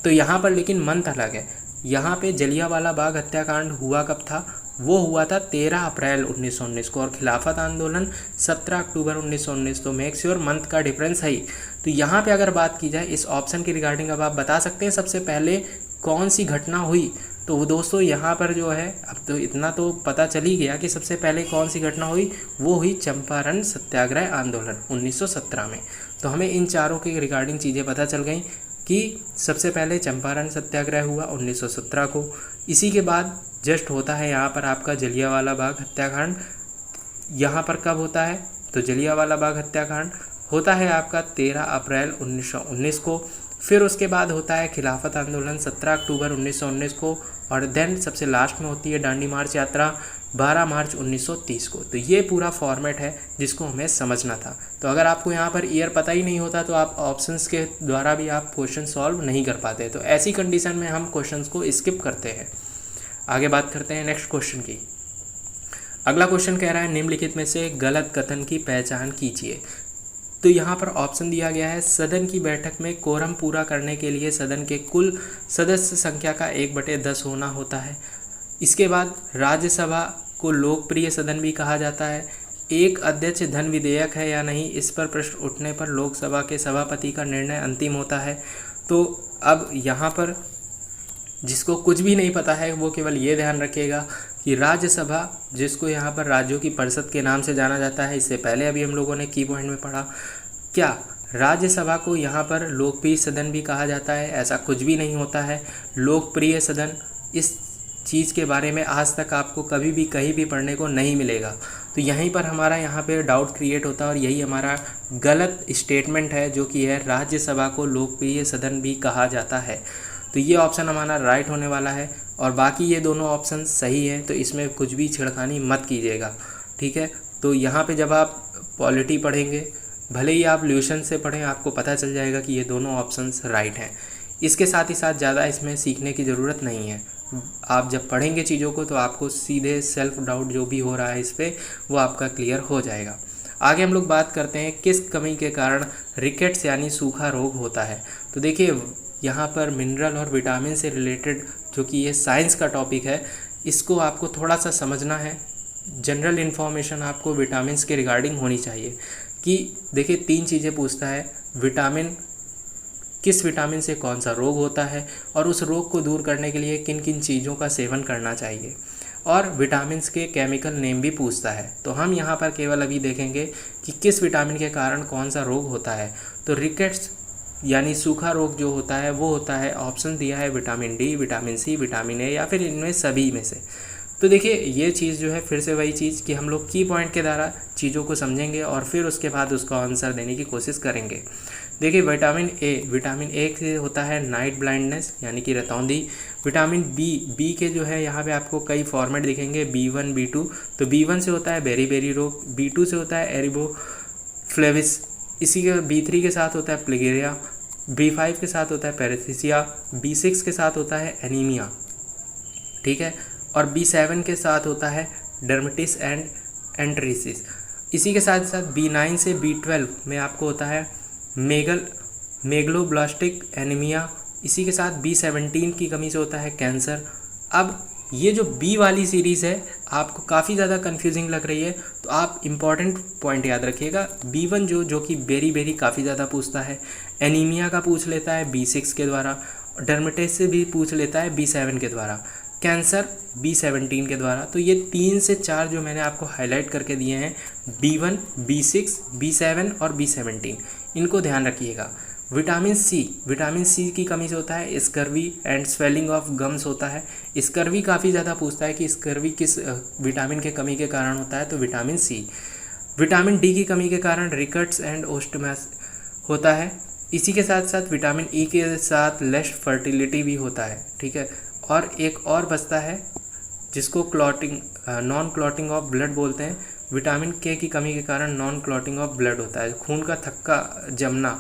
तो यहाँ पर लेकिन मंथ अलग है। यहाँ पे जलियांवाला बाग हत्याकांड हुआ कब था, वो हुआ था 13 अप्रैल 1919 को, और खिलाफत आंदोलन 17 अक्टूबर 1919। तो मेक श्योर मंथ का डिफरेंस है ही। तो यहाँ पे अगर बात की जाए इस ऑप्शन की रिगार्डिंग, अब आप बता सकते हैं सबसे पहले कौन सी घटना हुई। तो वो दोस्तों यहाँ पर जो है, अब तो इतना तो पता चल ही गया कि सबसे पहले कौन सी घटना हुई, वो हुई चंपारण सत्याग्रह आंदोलन 1917 में। तो हमें इन चारों के रिगार्डिंग चीज़ें पता चल गई कि सबसे पहले चंपारण सत्याग्रह हुआ 1917 को। इसी के बाद जस्ट होता है यहाँ पर आपका जलियांवाला बाग हत्याकांड। यहाँ पर कब होता है, तो जलियांवाला बाग हत्याकांड होता है आपका 13 अप्रैल 1919 को। फिर उसके बाद होता है खिलाफत आंदोलन 17 अक्टूबर 1919 को, और देन सबसे लास्ट में होती है दांडी मार्च यात्रा 12 मार्च 1930 को। तो ये पूरा फॉर्मेट है जिसको हमें समझना था। तो अगर आपको यहाँ पर ईयर पता ही नहीं होता तो आप ऑप्शंस के द्वारा भी आप क्वेश्चन सॉल्व नहीं कर पाते। तो ऐसी कंडीशन में हम क्वेश्चंस को स्किप करते हैं। आगे बात करते हैं नेक्स्ट क्वेश्चन की। अगला क्वेश्चन कह रहा है निम्नलिखित में से गलत कथन की पहचान कीजिए। तो यहाँ पर ऑप्शन दिया गया है, सदन की बैठक में कोरम पूरा करने के लिए सदन के कुल सदस्य संख्या का 1/10 होना होता है। इसके बाद राज्यसभा को लोकप्रिय सदन भी कहा जाता है। एक अध्यक्ष धन विधेयक है या नहीं, इस पर प्रश्न उठने पर लोकसभा के सभापति का निर्णय अंतिम होता है। तो अब यहाँ पर जिसको कुछ भी नहीं पता है वो केवल ये ध्यान रखिएगा कि राज्यसभा, जिसको यहाँ पर राज्यों की परिषद के नाम से जाना जाता है, इससे पहले अभी हम लोगों ने की पॉइंट में पढ़ा, क्या राज्यसभा को यहाँ पर लोकप्रिय सदन भी कहा जाता है? ऐसा कुछ भी नहीं होता है। लोकप्रिय सदन, इस चीज़ के बारे में आज तक आपको कभी भी कहीं भी पढ़ने को नहीं मिलेगा। तो यहीं पर हमारा यहाँ पे डाउट क्रिएट होता है, और यही हमारा गलत स्टेटमेंट है जो कि है राज्यसभा को लोकप्रिय सदन भी कहा जाता है। तो ये ऑप्शन हमारा राइट होने वाला है, और बाकी ये दोनों ऑप्शन सही है। तो इसमें कुछ भी छिड़खानी मत कीजिएगा, ठीक है। तो यहाँ पे जब आप पॉलिटी पढ़ेंगे, भले ही आप ल्यूशन से पढ़ें, आपको पता चल जाएगा कि ये दोनों ऑप्शंस राइट हैं। इसके साथ ही साथ ज़्यादा इसमें सीखने की ज़रूरत नहीं है। आप जब पढ़ेंगे चीज़ों को तो आपको सीधे सेल्फ डाउट जो भी हो रहा है इस पर, वो आपका क्लियर हो जाएगा। आगे हम लोग बात करते हैं किस कमी के कारण रिकेट्स यानी सूखा रोग होता है। तो देखिए यहाँ पर मिनरल और विटामिन से रिलेटेड जो कि ये साइंस का टॉपिक है, इसको आपको थोड़ा सा समझना है। जनरल इन्फॉर्मेशन आपको विटामिन्स के रिगार्डिंग होनी चाहिए कि देखिए 3 चीज़ें पूछता है, विटामिन, किस विटामिन से कौन सा रोग होता है, और उस रोग को दूर करने के लिए किन किन चीज़ों का सेवन करना चाहिए, और विटामिन्स के केमिकल नेम भी पूछता है। तो हम यहाँ पर केवल अभी देखेंगे कि किस विटामिन के कारण कौन सा रोग होता है। तो रिकेट्स यानी सूखा रोग जो होता है वो होता है, ऑप्शन दिया है vitamin D, vitamin C, vitamin A, या फिर इनमें सभी में से। तो देखिए ये चीज़ जो है फिर से वही चीज़ कि हम लोग की पॉइंट के द्वारा चीज़ों को समझेंगे और फिर उसके बाद उसका आंसर देने की कोशिश करेंगे। देखिए विटामिन ए से होता है नाइट ब्लाइंडनेस यानी कि रतौंधी। विटामिन बी के जो है यहाँ पे आपको कई फॉर्मेट दिखेंगे, B1 B2। तो B1 से होता है बेरी रोग, B2 से होता है एरिबोफ्लेविस, इसी के B3 के साथ होता है प्लेगेरिया, B5 के साथ होता है पैरेथिसिया, B6 के साथ होता है एनीमिया, ठीक है, और B7 के साथ होता है डर्मेटिस एंड एंट्रीसिस। इसी के साथ साथ B9 से B12 में आपको होता है मेगलोब्लास्टिक एनीमिया। इसी के साथ B17 की कमी से होता है कैंसर। अब ये जो बी वाली सीरीज़ है आपको काफ़ी ज़्यादा कंफ्यूजिंग लग रही है, तो आप इम्पॉर्टेंट पॉइंट याद रखिएगा। B1 जो कि बेरी काफ़ी ज़्यादा पूछता है, एनीमिया का पूछ लेता है B6 के द्वारा, डर्मेटिस से भी पूछ लेता है B7 के द्वारा, कैंसर B17 के द्वारा। तो ये 3 से 4 जो मैंने आपको हाईलाइट करके दिए हैं, B1, B6, B7 और B17, इनको ध्यान रखिएगा। विटामिन सी की कमी से होता है scurvy and swelling of gums होता है। स्कर्वी काफ़ी ज़्यादा पूछता है कि स्कर्वी किस विटामिन के कमी के कारण होता है, तो विटामिन सी। विटामिन डी की कमी के कारण रिकट्स एंड ओस्टोमस होता है। इसी के साथ साथ विटामिन ई के साथ लेस फर्टिलिटी भी होता है, ठीक है। और एक और बचता है जिसको clotting non clotting of blood बोलते हैं। विटामिन के की कमी के कारण नॉन क्लॉटिंग ऑफ ब्लड होता है, खून का थक्का जमना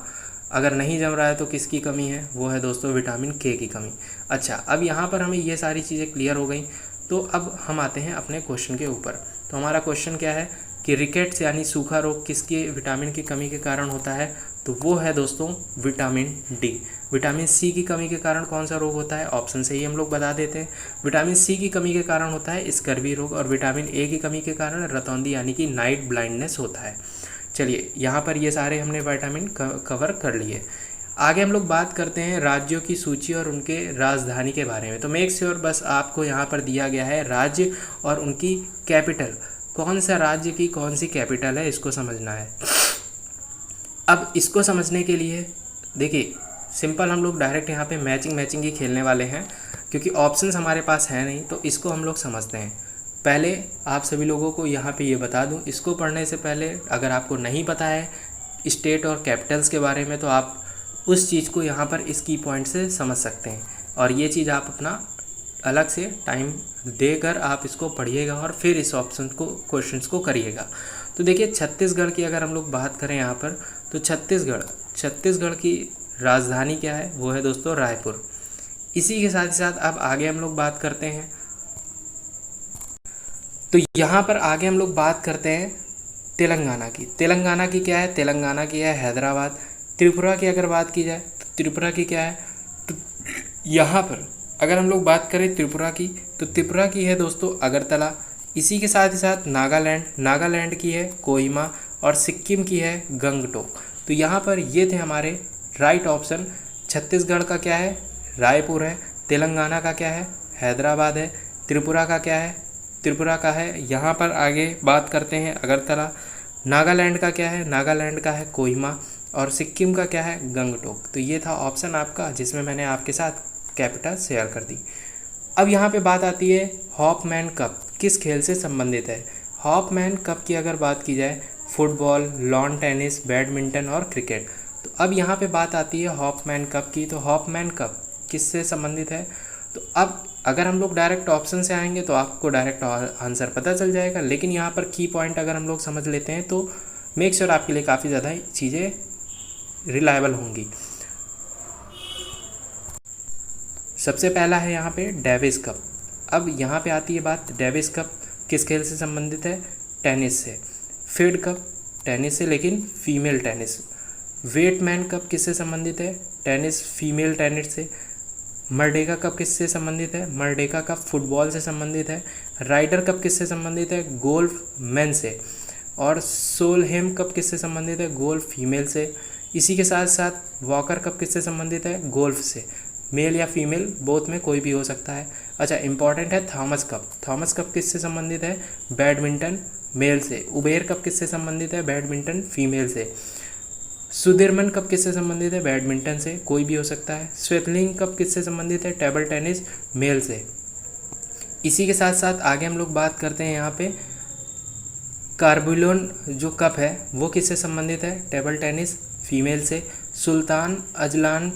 अगर नहीं जम रहा है तो किसकी कमी है, वो है दोस्तों विटामिन के की कमी। अच्छा, अब यहाँ पर हमें ये सारी चीज़ें क्लियर हो गई, तो अब हम आते हैं अपने क्वेश्चन के ऊपर। तो हमारा क्वेश्चन क्या है कि रिकेट्स यानी सूखा रोग किसकी विटामिन की कमी के कारण होता है, तो वो है दोस्तों विटामिन डी। विटामिन सी की कमी के कारण कौन सा रोग होता है, ऑप्शन से ही हम लोग बता देते हैं। विटामिन सी की कमी के कारण होता है स्कर्वी रोग, और विटामिन ए की कमी के कारण रतौंधी यानी कि नाइट ब्लाइंडनेस होता है। चलिए, यहाँ पर ये सारे हमने विटामिन कवर कर लिए। आगे हम लोग बात करते हैं राज्यों की सूची और उनके राजधानी के बारे में। तो मेक श्योर बस आपको यहाँ पर दिया गया है राज्य और उनकी कैपिटल, कौन सा राज्य की कौन सी कैपिटल है, इसको समझना है। अब इसको समझने के लिए देखिए सिंपल, हम लोग डायरेक्ट यहाँ पे मैचिंग ही खेलने वाले हैं, क्योंकि ऑप्शंस हमारे पास है नहीं, तो इसको हम लोग समझते हैं। पहले आप सभी लोगों को यहाँ पे ये बता दूँ, इसको पढ़ने से पहले अगर आपको नहीं पता है स्टेट और कैपिटल्स के बारे में, तो आप उस चीज़ को यहाँ पर इस की पॉइंट से समझ सकते हैं, और ये चीज़ आप अपना अलग से टाइम देकर आप इसको पढ़िएगा और फिर इस ऑप्शन को क्वेश्चंस को करिएगा। तो देखिए, छत्तीसगढ़ की अगर हम लोग बात करें यहाँ पर, तो छत्तीसगढ़ की राजधानी क्या है, वो है दोस्तों रायपुर। इसी के साथ ही साथ अब आगे हम लोग बात करते हैं, तो यहाँ पर आगे हम लोग बात करते हैं तेलंगाना की क्या है, तेलंगाना की है हैदराबाद। त्रिपुरा की अगर बात की जाए तो त्रिपुरा की क्या है, तो यहाँ पर अगर हम लोग बात करें त्रिपुरा की, तो त्रिपुरा की है दोस्तों अगरतला। इसी के साथ ही साथ नागालैंड की है कोहिमा, और सिक्किम की है गंगटोक। तो यहाँ पर ये थे हमारे राइट ऑप्शन। छत्तीसगढ़ का क्या है, रायपुर है। तेलंगाना का क्या है, हैदराबाद है। त्रिपुरा का क्या है, त्रिपुरा का है यहाँ पर आगे बात करते हैं अगरतला। नागालैंड का क्या है, नागालैंड का है कोहिमा, और सिक्किम का क्या है, गंगटोक। तो ये था ऑप्शन आपका, जिसमें मैंने आपके साथ कैपिटल शेयर कर दी। अब यहाँ पे बात आती है हॉपमैन कप किस खेल से संबंधित है। हॉपमैन कप की अगर बात की जाए, फुटबॉल, लॉन टेनिस, बैडमिंटन और क्रिकेट। तो अब यहाँ पे बात आती है हॉपमैन कप की, तो हॉपमैन कप किससे संबंधित है। तो अब अगर हम लोग डायरेक्ट ऑप्शन से आएंगे तो आपको डायरेक्ट आंसर पता चल जाएगा, लेकिन यहाँ पर की पॉइंट अगर हम लोग समझ लेते हैं तो मेक श्योर आपके लिए काफ़ी ज़्यादा चीज़ें रिलायबल होंगी। सबसे पहला है यहाँ पे डेविस कप। अब यहाँ पे आती है बात, डेविस कप किस खेल से संबंधित है, टेनिस से। फील्ड कप टेनिस से, लेकिन फीमेल टेनिस। वेटमैन कप किससे संबंधित है, टेनिस, फीमेल टेनिस से। मर्डेका कप किससे संबंधित है, मर्डेका कप फुटबॉल से संबंधित है। राइडर कप किससे संबंधित है, गोल्फ मेन से। और सोलहेम कप किससे संबंधित है, गोल्फ फीमेल से। इसी के साथ साथ वॉकर कप किससे संबंधित है, गोल्फ से। मेल या फीमेल बोथ में कोई भी हो सकता है। अच्छा, इंपॉर्टेंट है थॉमस कप किससे संबंधित है, बैडमिंटन मेल से। उबेर कप किससे संबंधित है, बैडमिंटन फीमेल से। सुदीरमन कप किससे संबंधित है, बैडमिंटन से, कोई भी हो सकता है। स्वेटलिंग कप किससे संबंधित है, टेबल टेनिस मेल से। इसी के साथ साथ आगे हम लोग बात करते हैं यहाँ पे कार्बुलोन जो कप है वो किससे संबंधित है, टेबल टेनिस फीमेल से। सुल्तान अजलान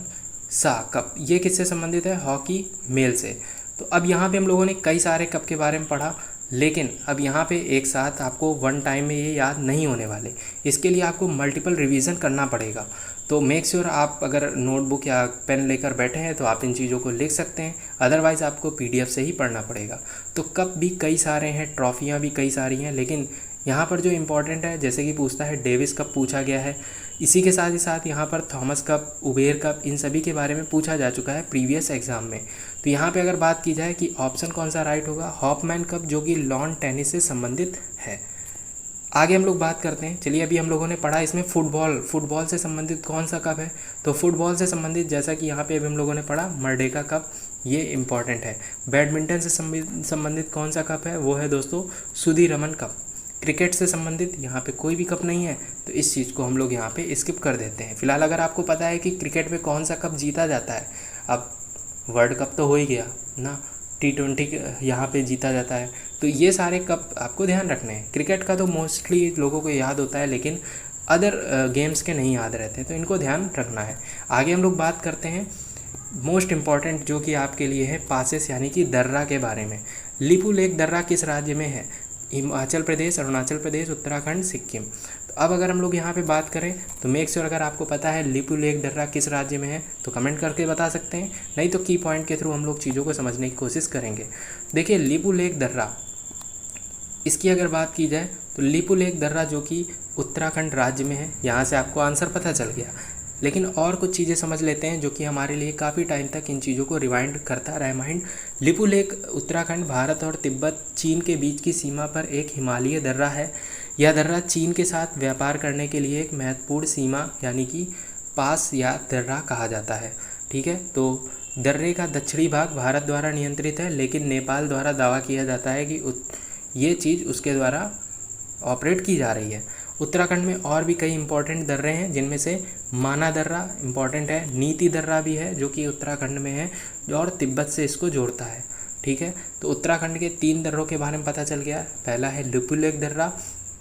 शाह कप ये किससे संबंधित है, हॉकी मेल से। तो अब यहाँ पे हम लोगों ने कई सारे कप के बारे में पढ़ा, लेकिन अब यहाँ पे एक साथ आपको वन टाइम में ये याद नहीं होने वाले। इसके लिए आपको मल्टीपल रिवीजन करना पड़ेगा। तो मेक श्योर आप अगर नोटबुक या पेन लेकर बैठे हैं तो आप इन चीज़ों को लिख सकते हैं, अदरवाइज़ आपको पीडीएफ से ही पढ़ना पड़ेगा। तो कप भी कई सारे हैं, ट्रॉफियाँ भी कई सारी हैं, लेकिन यहाँ पर जो इम्पोर्टेंट है, जैसे कि पूछता है डेविस कप पूछा गया है। इसी के साथ ही साथ यहाँ पर थॉमस कप, उबेर कप, इन सभी के बारे में पूछा जा चुका है प्रीवियस एग्जाम में। तो यहाँ पे अगर बात की जाए कि ऑप्शन कौन सा राइट होगा, हॉपमैन कप, जो कि लॉन टेनिस से संबंधित है। आगे हम लोग बात करते हैं। चलिए, अभी हम लोगों ने पढ़ा इसमें फुटबॉल से संबंधित कौन सा कप है। तो फुटबॉल से संबंधित जैसा कि यहाँ पे अभी हम लोगों ने पढ़ा मर्डेका कप, ये इंपॉर्टेंट है। बैडमिंटन से संबंधित कौन सा कप है, वो है दोस्तों सुधीरमन कप। क्रिकेट से संबंधित यहाँ पे कोई भी कप नहीं है, तो इस चीज़ को हम लोग यहाँ पे स्किप कर देते हैं। फिलहाल अगर आपको पता है कि क्रिकेट में कौन सा कप जीता जाता है, अब वर्ल्ड कप तो हो ही गया ना, T20 यहाँ पे जीता जाता है, तो ये सारे कप आपको ध्यान रखने हैं। क्रिकेट का तो मोस्टली लोगों को याद होता है, लेकिन अदर गेम्स के नहीं याद रहते हैं, तो इनको ध्यान रखना है। आगे हम लोग बात करते हैं मोस्ट इम्पॉर्टेंट जो कि आपके लिए है पासेस यानी कि दर्रा के बारे में। लिपू लेक दर्रा किस राज्य में है? हिमाचल प्रदेश, अरुणाचल प्रदेश, उत्तराखंड, सिक्किम। तो अब अगर हम लोग यहाँ पे बात करें तो मेक श्योर अगर आपको पता है लिपू लेक दर्रा किस राज्य में है तो कमेंट करके बता सकते हैं, नहीं तो की पॉइंट के थ्रू हम लोग चीज़ों को समझने की कोशिश करेंगे। देखिए लिपू लेक दर्रा, इसकी अगर बात की जाए तो लिपू लेक दर्रा जो कि उत्तराखंड राज्य में है, यहाँ से आपको आंसर पता चल गया। लेकिन और कुछ चीज़ें समझ लेते हैं जो कि हमारे लिए काफ़ी टाइम तक इन चीज़ों को रिवाइंड करता रहा माइंड। लिपू लेक उत्तराखंड, भारत और तिब्बत, चीन के बीच की सीमा पर एक हिमालयी दर्रा है। यह दर्रा चीन के साथ व्यापार करने के लिए एक महत्वपूर्ण सीमा यानी कि पास या दर्रा कहा जाता है। ठीक है, तो दर्रे का दक्षिणी भाग भारत द्वारा नियंत्रित है, लेकिन नेपाल द्वारा दावा किया जाता है कि ये चीज़ उसके द्वारा ऑपरेट की जा रही है। उत्तराखंड में और भी कई इंपॉर्टेंट दर्रे हैं, जिनमें से माना दर्रा इंपॉर्टेंट है, नीति दर्रा भी है जो कि उत्तराखंड में है और तिब्बत से इसको जोड़ता है। ठीक है, तो उत्तराखंड के 3 दर्रों के बारे में पता चल गया। पहला है लिपू लेक दर्रा,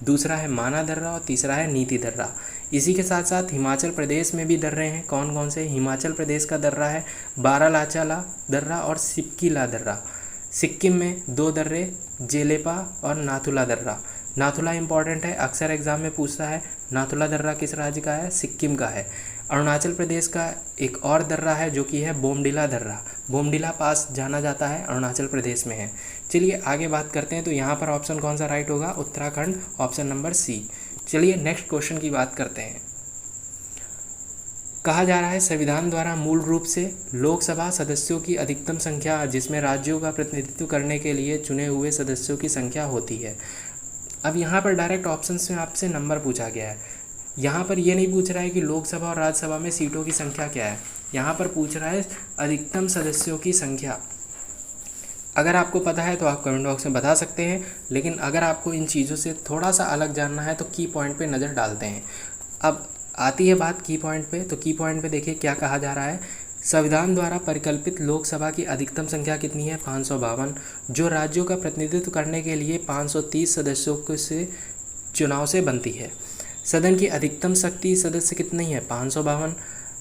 दूसरा है माना दर्रा और तीसरा है नीति दर्रा। इसी के साथ साथ हिमाचल प्रदेश में भी दर्रे हैं। कौन कौन से? हिमाचल प्रदेश का दर्रा है बारालाचाला दर्रा और सिपकीला दर्रा। सिक्किम में 2 दर्रे, जेलेपा और नाथुला दर्रा। नाथुला इंपॉर्टेंट है, अक्सर एग्जाम में पूछता है। नाथुला दर्रा किस राज्य का है? सिक्किम का है। अरुणाचल प्रदेश का एक और दर्रा है जो कि है बोमडिला दर्रा। बोमडिला पास जाना जाता है, अरुणाचल प्रदेश में है। चलिए आगे बात करते हैं, तो यहाँ पर ऑप्शन कौन सा राइट होगा? Uttarakhand, option number C. चलिए नेक्स्ट क्वेश्चन की बात करते हैं। कहा जा रहा है संविधान द्वारा मूल रूप से लोकसभा सदस्यों की अधिकतम संख्या, जिसमें राज्यों का प्रतिनिधित्व करने के लिए चुने हुए सदस्यों की संख्या होती है। अब यहाँ पर डायरेक्ट ऑप्शंस में आपसे नंबर पूछा गया है। यहाँ पर ये नहीं पूछ रहा है कि लोकसभा और राज्यसभा में सीटों की संख्या क्या है, यहाँ पर पूछ रहा है अधिकतम सदस्यों की संख्या। अगर आपको पता है तो आप कमेंट बॉक्स में बता सकते हैं, लेकिन अगर आपको इन चीज़ों से थोड़ा सा अलग जानना है तो की पॉइंट पे नज़र डालते हैं। अब आती है बात की पॉइंट पे, तो की पॉइंट पे देखिए क्या कहा जा रहा है। संविधान द्वारा परिकल्पित लोकसभा की अधिकतम संख्या कितनी है? 552, जो राज्यों का प्रतिनिधित्व करने के लिए 530 सदस्यों से चुनाव से बनती है। सदन की अधिकतम शक्ति सदस्य कितनी है? 552।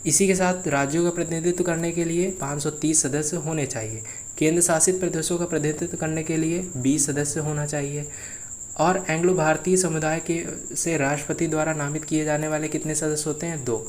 इसी के साथ राज्यों का प्रतिनिधित्व करने के लिए 530 सदस्य होने चाहिए। केंद्र शासित प्रदेशों का प्रतिनिधित्व करने के लिए 20 सदस्य होना चाहिए। और एंग्लो भारतीय समुदाय के से राष्ट्रपति द्वारा नामित किए जाने वाले कितने सदस्य होते हैं? 2।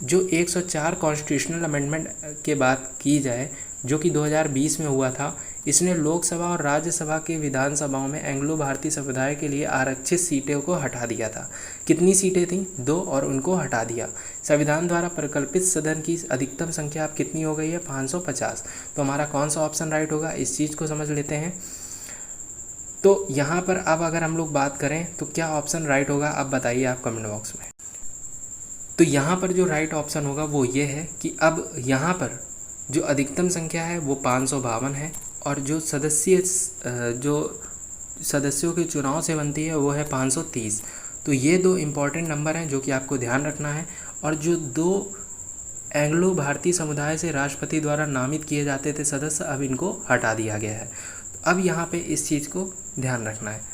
जो 104 कॉन्स्टिट्यूशनल अमेंडमेंट के बात की जाए जो कि 2020 में हुआ था, इसने लोकसभा और राज्यसभा के विधानसभाओं में एंग्लो भारतीय समुदाय के लिए आरक्षित सीटों को हटा दिया था। कितनी सीटें थीं? 2, और उनको हटा दिया। संविधान द्वारा परिकल्पित सदन की अधिकतम संख्या अब कितनी हो गई है? 550। तो हमारा कौन सा ऑप्शन राइट होगा, इस चीज़ को समझ लेते हैं। तो यहाँ पर अब अगर हम लोग बात करें तो क्या ऑप्शन राइट होगा, अब बताइए आप कमेंट बॉक्स में। तो यहाँ पर जो राइट ऑप्शन होगा वो ये है कि अब यहाँ पर जो अधिकतम संख्या है वो 552 है, और जो सदस्यों के चुनाव से बनती है वो है 530। तो ये 2 इम्पॉर्टेंट नंबर हैं जो कि आपको ध्यान रखना है। और जो 2 एंग्लो भारतीय समुदाय से राष्ट्रपति द्वारा नामित किए जाते थे सदस्य, अब इनको हटा दिया गया है। तो अब यहाँ पे इस चीज़ को ध्यान रखना है।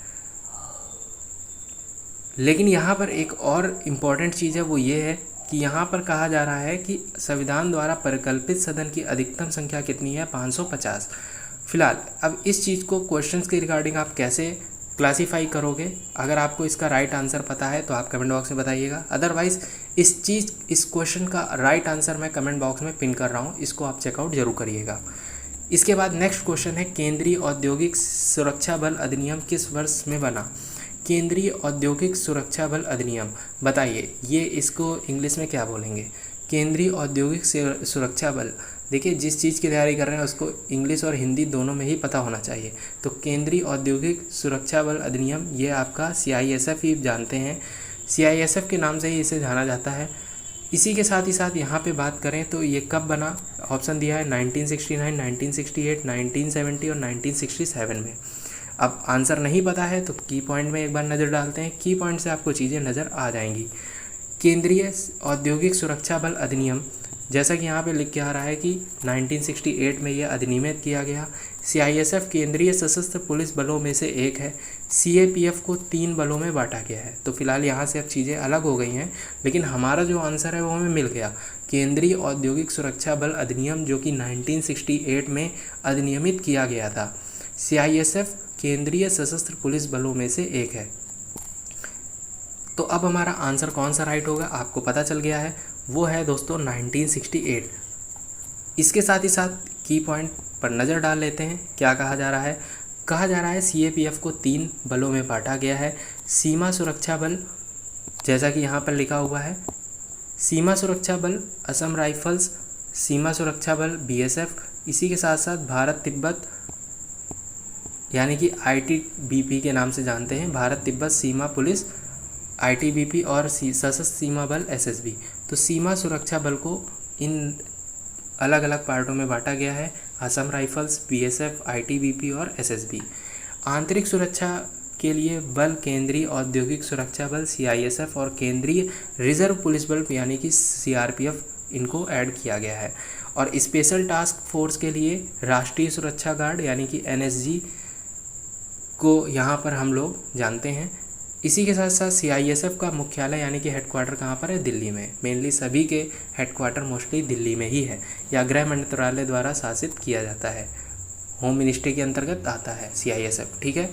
लेकिन यहाँ पर एक और इम्पॉर्टेंट चीज़ है, वो ये है कि यहाँ पर कहा जा रहा है कि संविधान द्वारा परिकल्पित सदन की अधिकतम संख्या कितनी है? 550। फिलहाल अब इस चीज़ को क्वेश्चंस के रिगार्डिंग आप कैसे क्लासीफाई करोगे, अगर आपको इसका राइट आंसर पता है तो आप कमेंट बॉक्स में बताइएगा। अदरवाइज़ इस क्वेश्चन का राइट आंसर मैं कमेंट बॉक्स में पिन कर रहा हूँ, इसको आप चेकआउट जरूर करिएगा। इसके बाद नेक्स्ट क्वेश्चन है, केंद्रीय औद्योगिक सुरक्षा बल अधिनियम किस वर्ष में बना? केंद्रीय औद्योगिक सुरक्षा बल अधिनियम, बताइए ये इसको इंग्लिश में क्या बोलेंगे? केंद्रीय औद्योगिक सुरक्षा बल। देखिए जिस चीज़ की तैयारी कर रहे हैं उसको इंग्लिश और हिंदी दोनों में ही पता होना चाहिए। तो केंद्रीय औद्योगिक सुरक्षा बल अधिनियम, ये आपका CISF ही जानते हैं, CISF के नाम से ही इसे जाना जाता है। इसी के साथ ही साथ यहाँ पे बात करें तो ये कब बना? ऑप्शन दिया है 1969, 1968, 1970 और 1967 में। अब आंसर नहीं पता है तो की पॉइंट में एक बार नज़र डालते हैं, की पॉइंट से आपको चीज़ें नज़र आ जाएंगी। केंद्रीय औद्योगिक सुरक्षा बल अधिनियम, जैसा कि यहाँ पे लिख के आ रहा है कि 1968 में यह अधिनियमित किया गया। CISF केंद्रीय सशस्त्र पुलिस बलों में से एक है। CAPF को 3 बलों में बांटा गया है। तो फिलहाल यहाँ से अब चीज़ें अलग हो गई हैं, लेकिन हमारा जो आंसर है वो हमें मिल गया। केंद्रीय औद्योगिक सुरक्षा बल अधिनियम जो कि 1968 में अधिनियमित किया गया था। CISF केंद्रीय सशस्त्र पुलिस बलों में से एक है। तो अब हमारा आंसर कौन सा राइट होगा आपको पता चल गया है, वो है दोस्तों 1968। इसके साथ ही साथ की पॉइंट पर नज़र डाल लेते हैं। क्या कहा जा रहा है? कहा जा रहा है CAPF को 3 बलों में बांटा गया है। सीमा सुरक्षा बल, जैसा कि यहाँ पर लिखा हुआ है, सीमा सुरक्षा बल असम राइफल्स, सीमा सुरक्षा बल BSF, इसी के साथ साथ भारत तिब्बत यानी कि ITBP के नाम से जानते हैं, भारत तिब्बत सीमा पुलिस ITBP, और सशस्त्र सीमा बल SSB। तो सीमा सुरक्षा बल को इन अलग अलग पार्टों में बांटा गया है, असम राइफल्स, BSF, ITBP और SSB। आंतरिक सुरक्षा के लिए बल केंद्रीय औद्योगिक सुरक्षा बल CISF और केंद्रीय रिजर्व पुलिस बल यानी कि CRPF इनको ऐड किया गया है। और स्पेशल टास्क फोर्स के लिए राष्ट्रीय सुरक्षा गार्ड यानी कि NSG को यहाँ पर हम लोग जानते हैं। इसी के साथ साथ CISF का मुख्यालय यानी कि हेडक्वार्टर कहाँ पर है? दिल्ली में। मेनली सभी के हेडक्वार्टर मोस्टली दिल्ली में ही है, या गृह मंत्रालय द्वारा शासित किया जाता है, होम मिनिस्ट्री के अंतर्गत आता है CISF। ठीक है,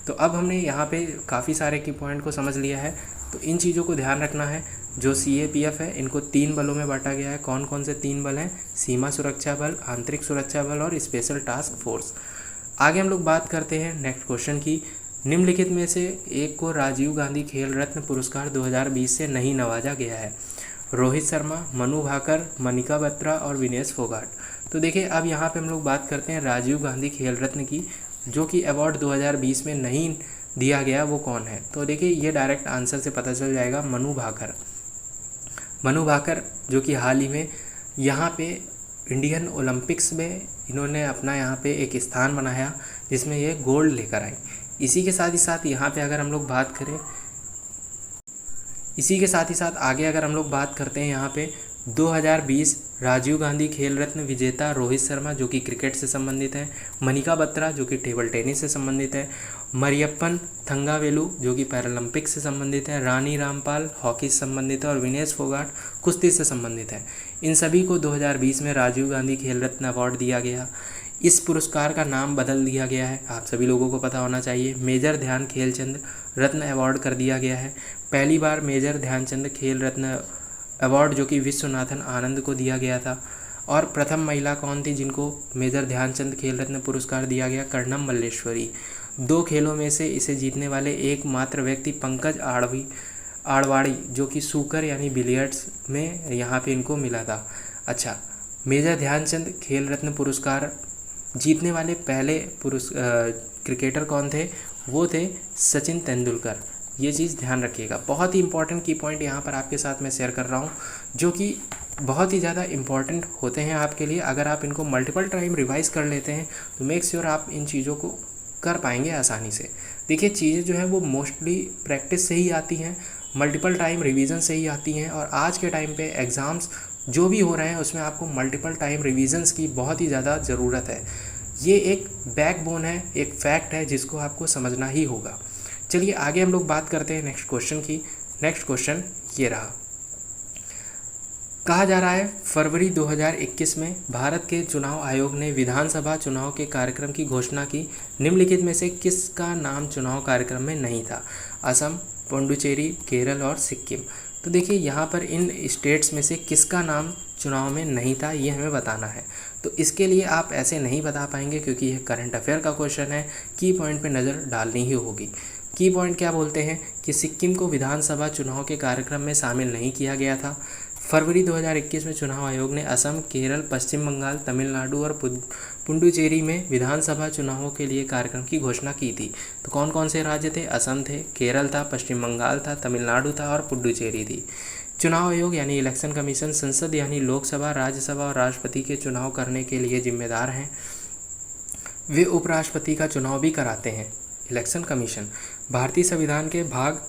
तो अब हमने यहाँ पे काफ़ी सारे की पॉइंट को समझ लिया है। तो इन चीज़ों को ध्यान रखना है। जो CAPF है इनको 3 बलों में बांटा गया है। कौन कौन से 3 बल हैं? सीमा सुरक्षा बल, आंतरिक सुरक्षा बल और स्पेशल टास्क फोर्स। आगे हम लोग बात करते हैं नेक्स्ट क्वेश्चन की। निम्नलिखित में से एक को राजीव गांधी खेल रत्न पुरस्कार 2020 से नहीं नवाजा गया है। रोहित शर्मा, मनु भाकर, मनिका बत्रा और विनेश फोगाट। तो देखिए अब यहाँ पे हम लोग बात करते हैं राजीव गांधी खेल रत्न की, जो कि अवार्ड 2020 में नहीं दिया गया, वो कौन है? तो देखिए ये डायरेक्ट आंसर से पता चल जाएगा, मनु भाकर। मनु भाकर जो कि हाल ही में यहाँ पे इंडियन ओलंपिक्स में इन्होंने अपना यहाँ पे एक स्थान बनाया जिसमें ये गोल्ड लेकर आई। इसी के साथ ही साथ यहाँ पे अगर हम लोग बात करें, इसी के साथ ही साथ आगे अगर हम लोग बात करते हैं, यहाँ पे 2020 राजीव गांधी खेल रत्न विजेता रोहित शर्मा जो कि क्रिकेट से संबंधित है, मनिका बत्रा जो कि टेबल टेनिस से संबंधित है, मरियप्पन थंगावेलु जो कि पैरालंपिक्स से संबंधित है, रानी रामपाल हॉकी से संबंधित है और विनेश फोगाट कुश्ती से संबंधित है। इन सभी को 2020 में राजीव गांधी खेल रत्न अवार्ड दिया गया। इस पुरस्कार का नाम बदल दिया गया है, आप सभी लोगों को पता होना चाहिए। मेजर ध्यान खेलचंद रत्न अवार्ड कर दिया गया है। पहली बार मेजर ध्यानचंद खेल रत्न अवार्ड जो कि विश्वनाथन आनंद को दिया गया था। और प्रथम महिला कौन थी जिनको मेजर ध्यानचंद खेल रत्न पुरस्कार दिया गया? कर्णम मल्लेश्वरी। 2 खेलों में से इसे जीतने वाले एकमात्र व्यक्ति पंकज आड़वाड़ी जो कि सूकर यानी बिलियर्ड्स में यहाँ पे इनको मिला था। अच्छा, मेजर ध्यानचंद खेल रत्न पुरस्कार जीतने वाले पहले क्रिकेटर कौन थे? वो थे सचिन तेंदुलकर। ये चीज़ ध्यान रखिएगा। बहुत ही इंपॉर्टेंट की पॉइंट यहाँ पर आपके साथ मैं शेयर कर रहा हूँ, जो कि बहुत ही ज़्यादा इम्पॉर्टेंट होते हैं आपके लिए। अगर आप इनको मल्टीपल टाइम रिवाइज़ कर लेते हैं तो मेक श्योर आप इन चीज़ों को कर पाएंगे आसानी से। देखिए चीज़ें जो है वो मोस्टली प्रैक्टिस से ही आती हैं, मल्टीपल टाइम रिवीजन से ही आती हैं। और आज के टाइम पे एग्ज़ाम्स जो भी हो रहे हैं उसमें आपको मल्टीपल टाइम रिवीजन्स की बहुत ही ज़्यादा ज़रूरत है। ये एक बैकबोन है, एक फैक्ट है जिसको आपको समझना ही होगा। चलिए आगे हम लोग बात करते हैं नेक्स्ट क्वेश्चन की। नेक्स्ट क्वेश्चन ये रहा। कहा जा रहा है फरवरी 2021 में भारत के चुनाव आयोग ने विधानसभा चुनाव के कार्यक्रम की घोषणा की। निम्नलिखित में से किसका नाम चुनाव कार्यक्रम में नहीं था? असम, पुडुचेरी, केरल और सिक्किम। तो देखिए यहाँ पर इन स्टेट्स में से किसका नाम चुनाव में नहीं था ये हमें बताना है। तो इसके लिए आप ऐसे नहीं बता पाएंगे क्योंकि यह करंट अफेयर का क्वेश्चन है, की पॉइंट पे नज़र डालनी ही होगी। की पॉइंट क्या बोलते हैं कि सिक्किम को विधानसभा चुनाव के कार्यक्रम में शामिल नहीं किया गया था। फरवरी 2021 में चुनाव आयोग ने असम, केरल, पश्चिम बंगाल, तमिलनाडु और पुडुचेरी में विधानसभा चुनावों के लिए कार्यक्रम की घोषणा की थी। तो कौन कौन से राज्य थे? असम थे, केरल था, पश्चिम बंगाल था, तमिलनाडु था और पुडुचेरी थी। चुनाव आयोग यानी इलेक्शन कमीशन संसद यानी लोकसभा, राज्यसभा और राष्ट्रपति के चुनाव करने के लिए जिम्मेदार हैं। वे उपराष्ट्रपति का चुनाव भी कराते हैं। इलेक्शन कमीशन भारतीय संविधान के भाग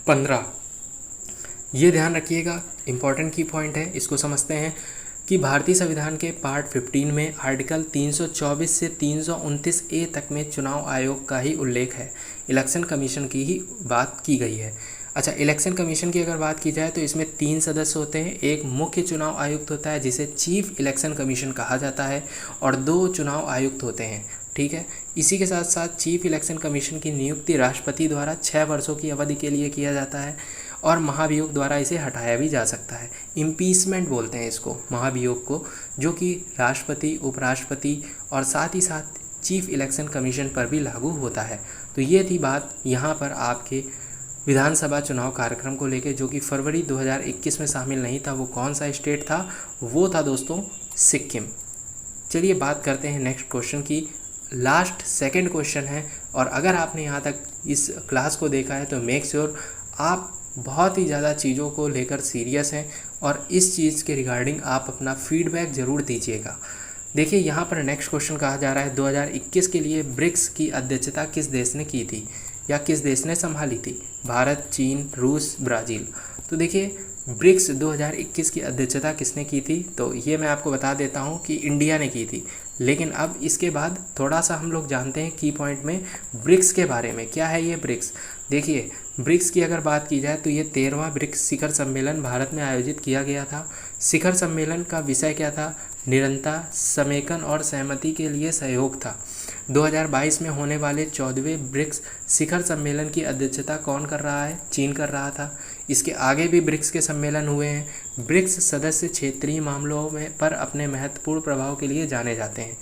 15, ये ध्यान रखिएगा, इम्पॉर्टेंट की पॉइंट है, इसको समझते हैं कि भारतीय संविधान के पार्ट 15 में आर्टिकल 324 से 329 ए तक में चुनाव आयोग का ही उल्लेख है, इलेक्शन कमीशन की ही बात की गई है। अच्छा, इलेक्शन कमीशन की अगर बात की जाए तो इसमें 3 सदस्य होते हैं। एक मुख्य चुनाव आयुक्त होता है जिसे चीफ इलेक्शन कमीशन कहा जाता है, और 2 चुनाव आयुक्त होते हैं। ठीक है, इसी के साथ साथ चीफ इलेक्शन कमीशन की नियुक्ति राष्ट्रपति द्वारा 6 वर्षों की अवधि के लिए किया जाता है, और महाभियोग द्वारा इसे हटाया भी जा सकता है। इम्पीचमेंट बोलते हैं इसको, महाभियोग को, जो कि राष्ट्रपति, उपराष्ट्रपति और साथ ही साथ चीफ इलेक्शन कमीशन पर भी लागू होता है। तो ये थी बात यहाँ पर आपके विधानसभा चुनाव कार्यक्रम को लेकर, जो कि फरवरी 2021 में शामिल नहीं था। वो कौन सा स्टेट था? वो था दोस्तों सिक्किम। चलिए बात करते हैं नेक्स्ट क्वेश्चन की। लास्ट सेकंड क्वेश्चन है, और अगर आपने यहाँ तक इस क्लास को देखा है तो मेक श्योर आप बहुत ही ज़्यादा चीज़ों को लेकर सीरियस हैं, और इस चीज़ के रिगार्डिंग आप अपना फीडबैक ज़रूर दीजिएगा। देखिए यहाँ पर नेक्स्ट क्वेश्चन कहा जा रहा है, 2021 के लिए ब्रिक्स की अध्यक्षता किस देश ने की थी या किस देश ने संभाली थी? भारत, चीन, रूस, ब्राज़ील। तो देखिए ब्रिक्स 2021 की अध्यक्षता किसने की थी? तो ये मैं आपको बता देता हूँ कि इंडिया ने की थी। लेकिन अब इसके बाद थोड़ा सा हम लोग जानते हैं की पॉइंट में ब्रिक्स के बारे में। क्या है ये ब्रिक्स? देखिए ब्रिक्स की अगर बात की जाए तो ये 13वां ब्रिक्स शिखर सम्मेलन भारत में आयोजित किया गया था। शिखर सम्मेलन का विषय क्या था? निरंतरता, समेकन और सहमति के लिए सहयोग था। 2022 में होने वाले 14वें ब्रिक्स शिखर सम्मेलन की अध्यक्षता कौन कर रहा है? चीन कर रहा था। इसके आगे भी ब्रिक्स के सम्मेलन हुए हैं। ब्रिक्स सदस्य क्षेत्रीय मामलों में पर अपने महत्वपूर्ण प्रभाव के लिए जाने जाते हैं।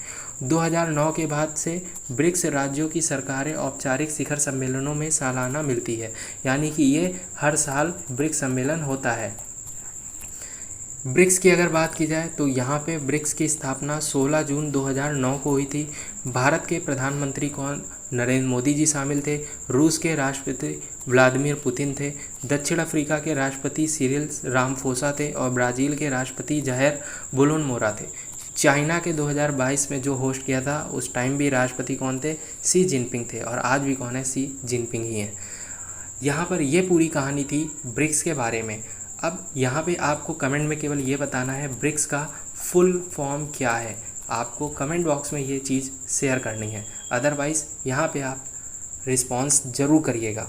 2009 के बाद से ब्रिक्स राज्यों की सरकारें औपचारिक शिखर सम्मेलनों में सालाना मिलती है, यानी कि ये हर साल ब्रिक्स सम्मेलन होता है। ब्रिक्स की अगर बात की जाए तो यहाँ पे ब्रिक्स की स्थापना 16 जून 2009 को हुई थी। भारत के प्रधानमंत्री कौन? नरेंद्र मोदी जी शामिल थे। रूस के राष्ट्रपति व्लादिमीर पुतिन थे। दक्षिण अफ्रीका के राष्ट्रपति सिरिल रामाफोसा थे, और ब्राज़ील के राष्ट्रपति जायर बोलोनमोरा थे। चाइना के 2022 में जो होस्ट किया था उस टाइम भी राष्ट्रपति कौन थे? शी जिनपिंग थे, और आज भी कौन है? शी जिनपिंग ही हैं। यहाँ पर ये पूरी कहानी थी ब्रिक्स के बारे में। अब यहाँ पे आपको कमेंट में केवल ये बताना है ब्रिक्स का फुल फॉर्म क्या है। आपको कमेंट बॉक्स में ये चीज़ शेयर करनी है, अदरवाइज़ यहाँ पे आप रिस्पॉन्स ज़रूर करिएगा।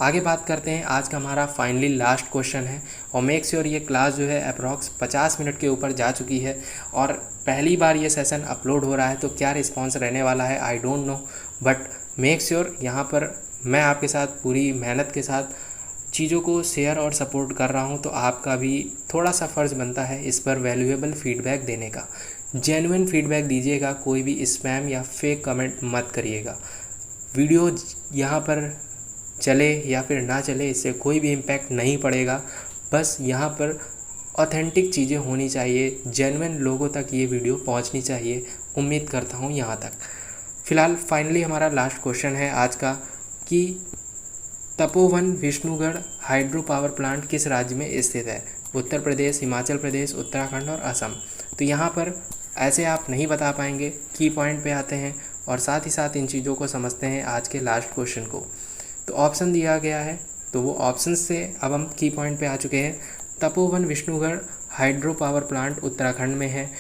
आगे बात करते हैं, आज का हमारा फाइनली लास्ट क्वेश्चन है, और मेक श्योर ये क्लास जो है अप्रॉक्स 50 मिनट के ऊपर जा चुकी है, और पहली बार ये सेशन अपलोड हो रहा है, तो क्या रिस्पॉन्स रहने वाला है I don't know, but make sure यहाँ पर मैं आपके साथ पूरी मेहनत के साथ चीज़ों को शेयर और सपोर्ट कर रहा हूँ, तो आपका भी थोड़ा सा फ़र्ज़ बनता है इस पर वैल्यूएबल फीडबैक देने का। जेन्युइन फीडबैक दीजिएगा, कोई भी स्पैम या फेक कमेंट मत करिएगा। वीडियो यहाँ पर चले या फिर ना चले इससे कोई भी इम्पैक्ट नहीं पड़ेगा, बस यहाँ पर ऑथेंटिक चीज़ें होनी चाहिए, जेन्युइन लोगों तक ये वीडियो पहुँचनी चाहिए। उम्मीद करता हूँ यहाँ तक। फ़िलहाल फाइनली हमारा लास्ट क्वेश्चन है आज का कि Tapovan Vishnugarh hydro power plant किस राज्य में स्थित है? उत्तर प्रदेश, हिमाचल प्रदेश, उत्तराखंड और असम। तो यहाँ पर ऐसे आप नहीं बता पाएंगे, की पॉइंट पे आते हैं और साथ ही साथ इन चीज़ों को समझते हैं आज के लास्ट क्वेश्चन को। तो ऑप्शन दिया गया है, तो वो ऑप्शन से अब हम की पॉइंट पे आ चुके हैं। Tapovan Vishnugarh hydro power plant Uttarakhand में है।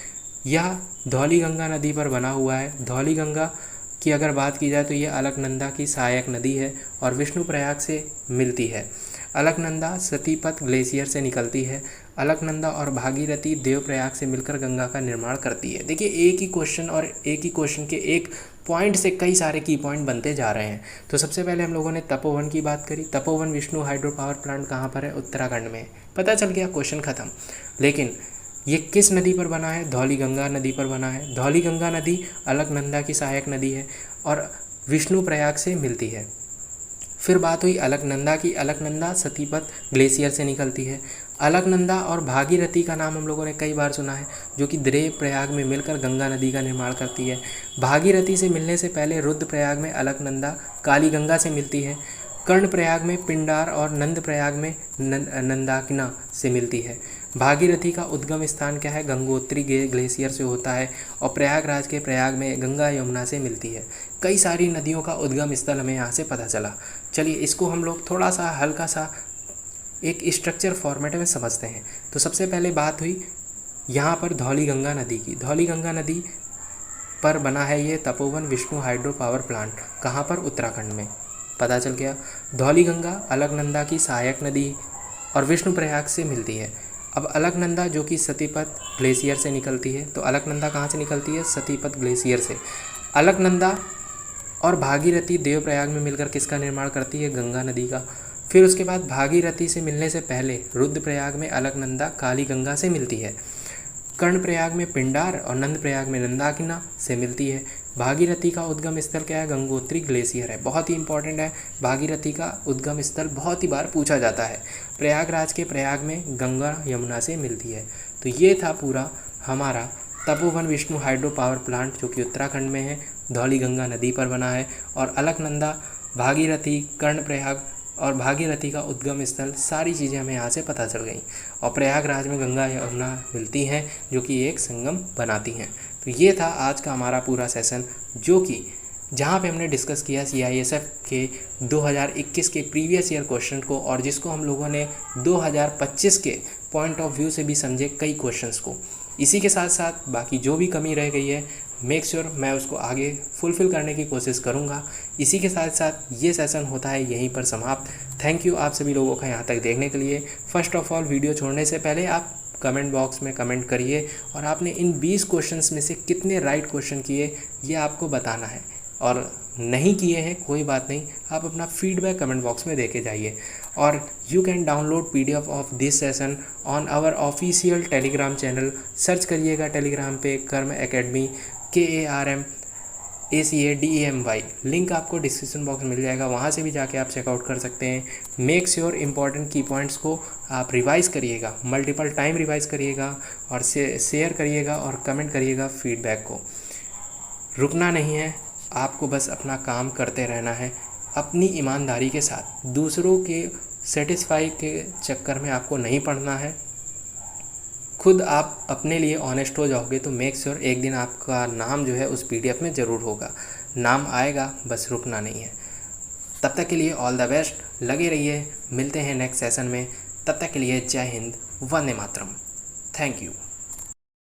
यह धौलीगंगा नदी पर बना हुआ है। धौलीगंगा की अगर बात की जाए तो ये अलकनंदा की सहायक नदी है और विष्णुप्रयाग से मिलती है। अलकनंदा सतीपत ग्लेशियर से निकलती है। अलकनंदा और भागीरथी देवप्रयाग से मिलकर गंगा का निर्माण करती है। देखिए एक ही क्वेश्चन और एक ही क्वेश्चन के एक पॉइंट से कई सारे की पॉइंट बनते जा रहे हैं। तो सबसे पहले हम लोगों ने तपोवन की बात करी। Tapovan Vishnu hydro power plant कहाँ पर है? उत्तराखंड में। पता चल गया, क्वेश्चन ख़त्म। लेकिन ये किस नदी पर बना है? धौलीगंगा नदी पर बना है। धौलीगंगा नदी अलकनंदा की सहायक नदी है और विष्णुप्रयाग से मिलती है। फिर बात हुई अलकनंदा की। अलकनंदा सतीपत ग्लेशियर से निकलती है। अलकनंदा और भागीरथी का नाम हम लोगों ने कई बार सुना है, जो कि देवप्रयाग में मिलकर गंगा नदी का निर्माण करती है। भागीरथी से मिलने से पहले रुद्रप्रयाग में अलकनंदा कालीगंगा से मिलती है। कर्णप्रयाग में पिंडार और नंदप्रयाग में नंदाकिना से मिलती है। भागीरथी का उद्गम स्थान क्या है? गंगोत्री ग्लेशियर से होता है और प्रयागराज के प्रयाग में गंगा यमुना से मिलती है। कई सारी नदियों का उद्गम स्थल हमें यहाँ से पता चला। चलिए इसको हम लोग थोड़ा सा हल्का सा एक स्ट्रक्चर फॉर्मेट में समझते हैं। तो सबसे पहले बात हुई यहाँ पर धौलीगंगा नदी की। धौलीगंगा नदी पर बना है ये Tapovan Vishnu hydro power plant. कहाँ पर? उत्तराखंड में। पता चल गया। धौलीगंगा अलकनंदा की सहायक नदी और विष्णुप्रयाग से मिलती है। अब अलकनंदा जो कि सतीपत ग्लेशियर से निकलती है, तो अलकनंदा कहाँ से निकलती है? सतीपत ग्लेशियर से। अलकनंदा और भागीरथी देवप्रयाग में मिलकर किसका निर्माण करती है? गंगा नदी का। फिर उसके बाद भागीरथी से मिलने से पहले रुद्रप्रयाग में अलकनंदा काली गंगा से मिलती है। कर्णप्रयाग में पिंडार और नंदप्रयाग में नंदाकिना से मिलती है। भागीरथी का उद्गम स्थल क्या है? गंगोत्री ग्लेशियर है। बहुत ही इंपॉर्टेंट है, भागीरथी का उद्गम स्थल बहुत ही बार पूछा जाता है। प्रयागराज के प्रयाग में गंगा यमुना से मिलती है। तो ये था पूरा हमारा Tapovan Vishnu hydro power plant जो कि उत्तराखंड में है, धौलीगंगा नदी पर बना है। और अलकनंदा, भागीरथी, कर्णप्रयाग और भागीरथी का उद्गम स्थल, सारी चीज़ें हमें यहाँ से पता चल गई। और प्रयागराज में गंगा यमुना मिलती हैं जो कि एक संगम बनाती हैं। तो ये था आज का हमारा पूरा सेशन, जो कि जहाँ पे हमने डिस्कस किया CISF के 2021 के प्रीवियस ईयर क्वेश्चन को, और जिसको हम लोगों ने 2025 के पॉइंट ऑफ व्यू से भी समझे कई क्वेश्चंस को। इसी के साथ साथ बाकी जो भी कमी रह गई है मेक श्योर मैं उसको आगे फुलफ़िल करने की कोशिश करूँगा। इसी के साथ साथ ये सेशन होता है यहीं पर समाप्त। थैंक यू आप सभी लोगों का यहाँ तक देखने के लिए। फर्स्ट ऑफ ऑल वीडियो छोड़ने से पहले आप कमेंट बॉक्स में कमेंट करिए और आपने इन 20 क्वेश्चंस में से कितने राइट क्वेश्चन किए ये आपको बताना है, और नहीं किए हैं कोई बात नहीं, आप अपना फीडबैक कमेंट बॉक्स में देके जाइए। और you can download PDF of this session on our official Telegram channel. Search करिएगा टेलीग्राम पे कर्म एकेडमी, KARMACADEMY। लिंक आपको डिस्क्रिप्शन बॉक्स में मिल जाएगा, वहाँ से भी जाके आप चेकआउट कर सकते हैं। मेक श्योर इंपॉर्टेंट की पॉइंट्स को आप रिवाइज़ करिएगा, मल्टीपल टाइम रिवाइज़ करिएगा और शेयर करिएगा और कमेंट करिएगा फीडबैक को। रुकना नहीं है, आपको बस अपना काम करते रहना है अपनी ईमानदारी के साथ। दूसरों के सेटिस्फाई के चक्कर में आपको नहीं पड़ना है। खुद आप अपने लिए ऑनेस्ट हो जाओगे तो मेक श्योर एक दिन आपका नाम जो है उस PDF में ज़रूर होगा। नाम आएगा, बस रुकना नहीं है। तब तक के लिए ऑल द बेस्ट, लगे रहिए। मिलते हैं नेक्स्ट सेशन में। तब तक के लिए जय हिंद, वंदे मातरम। Thank you.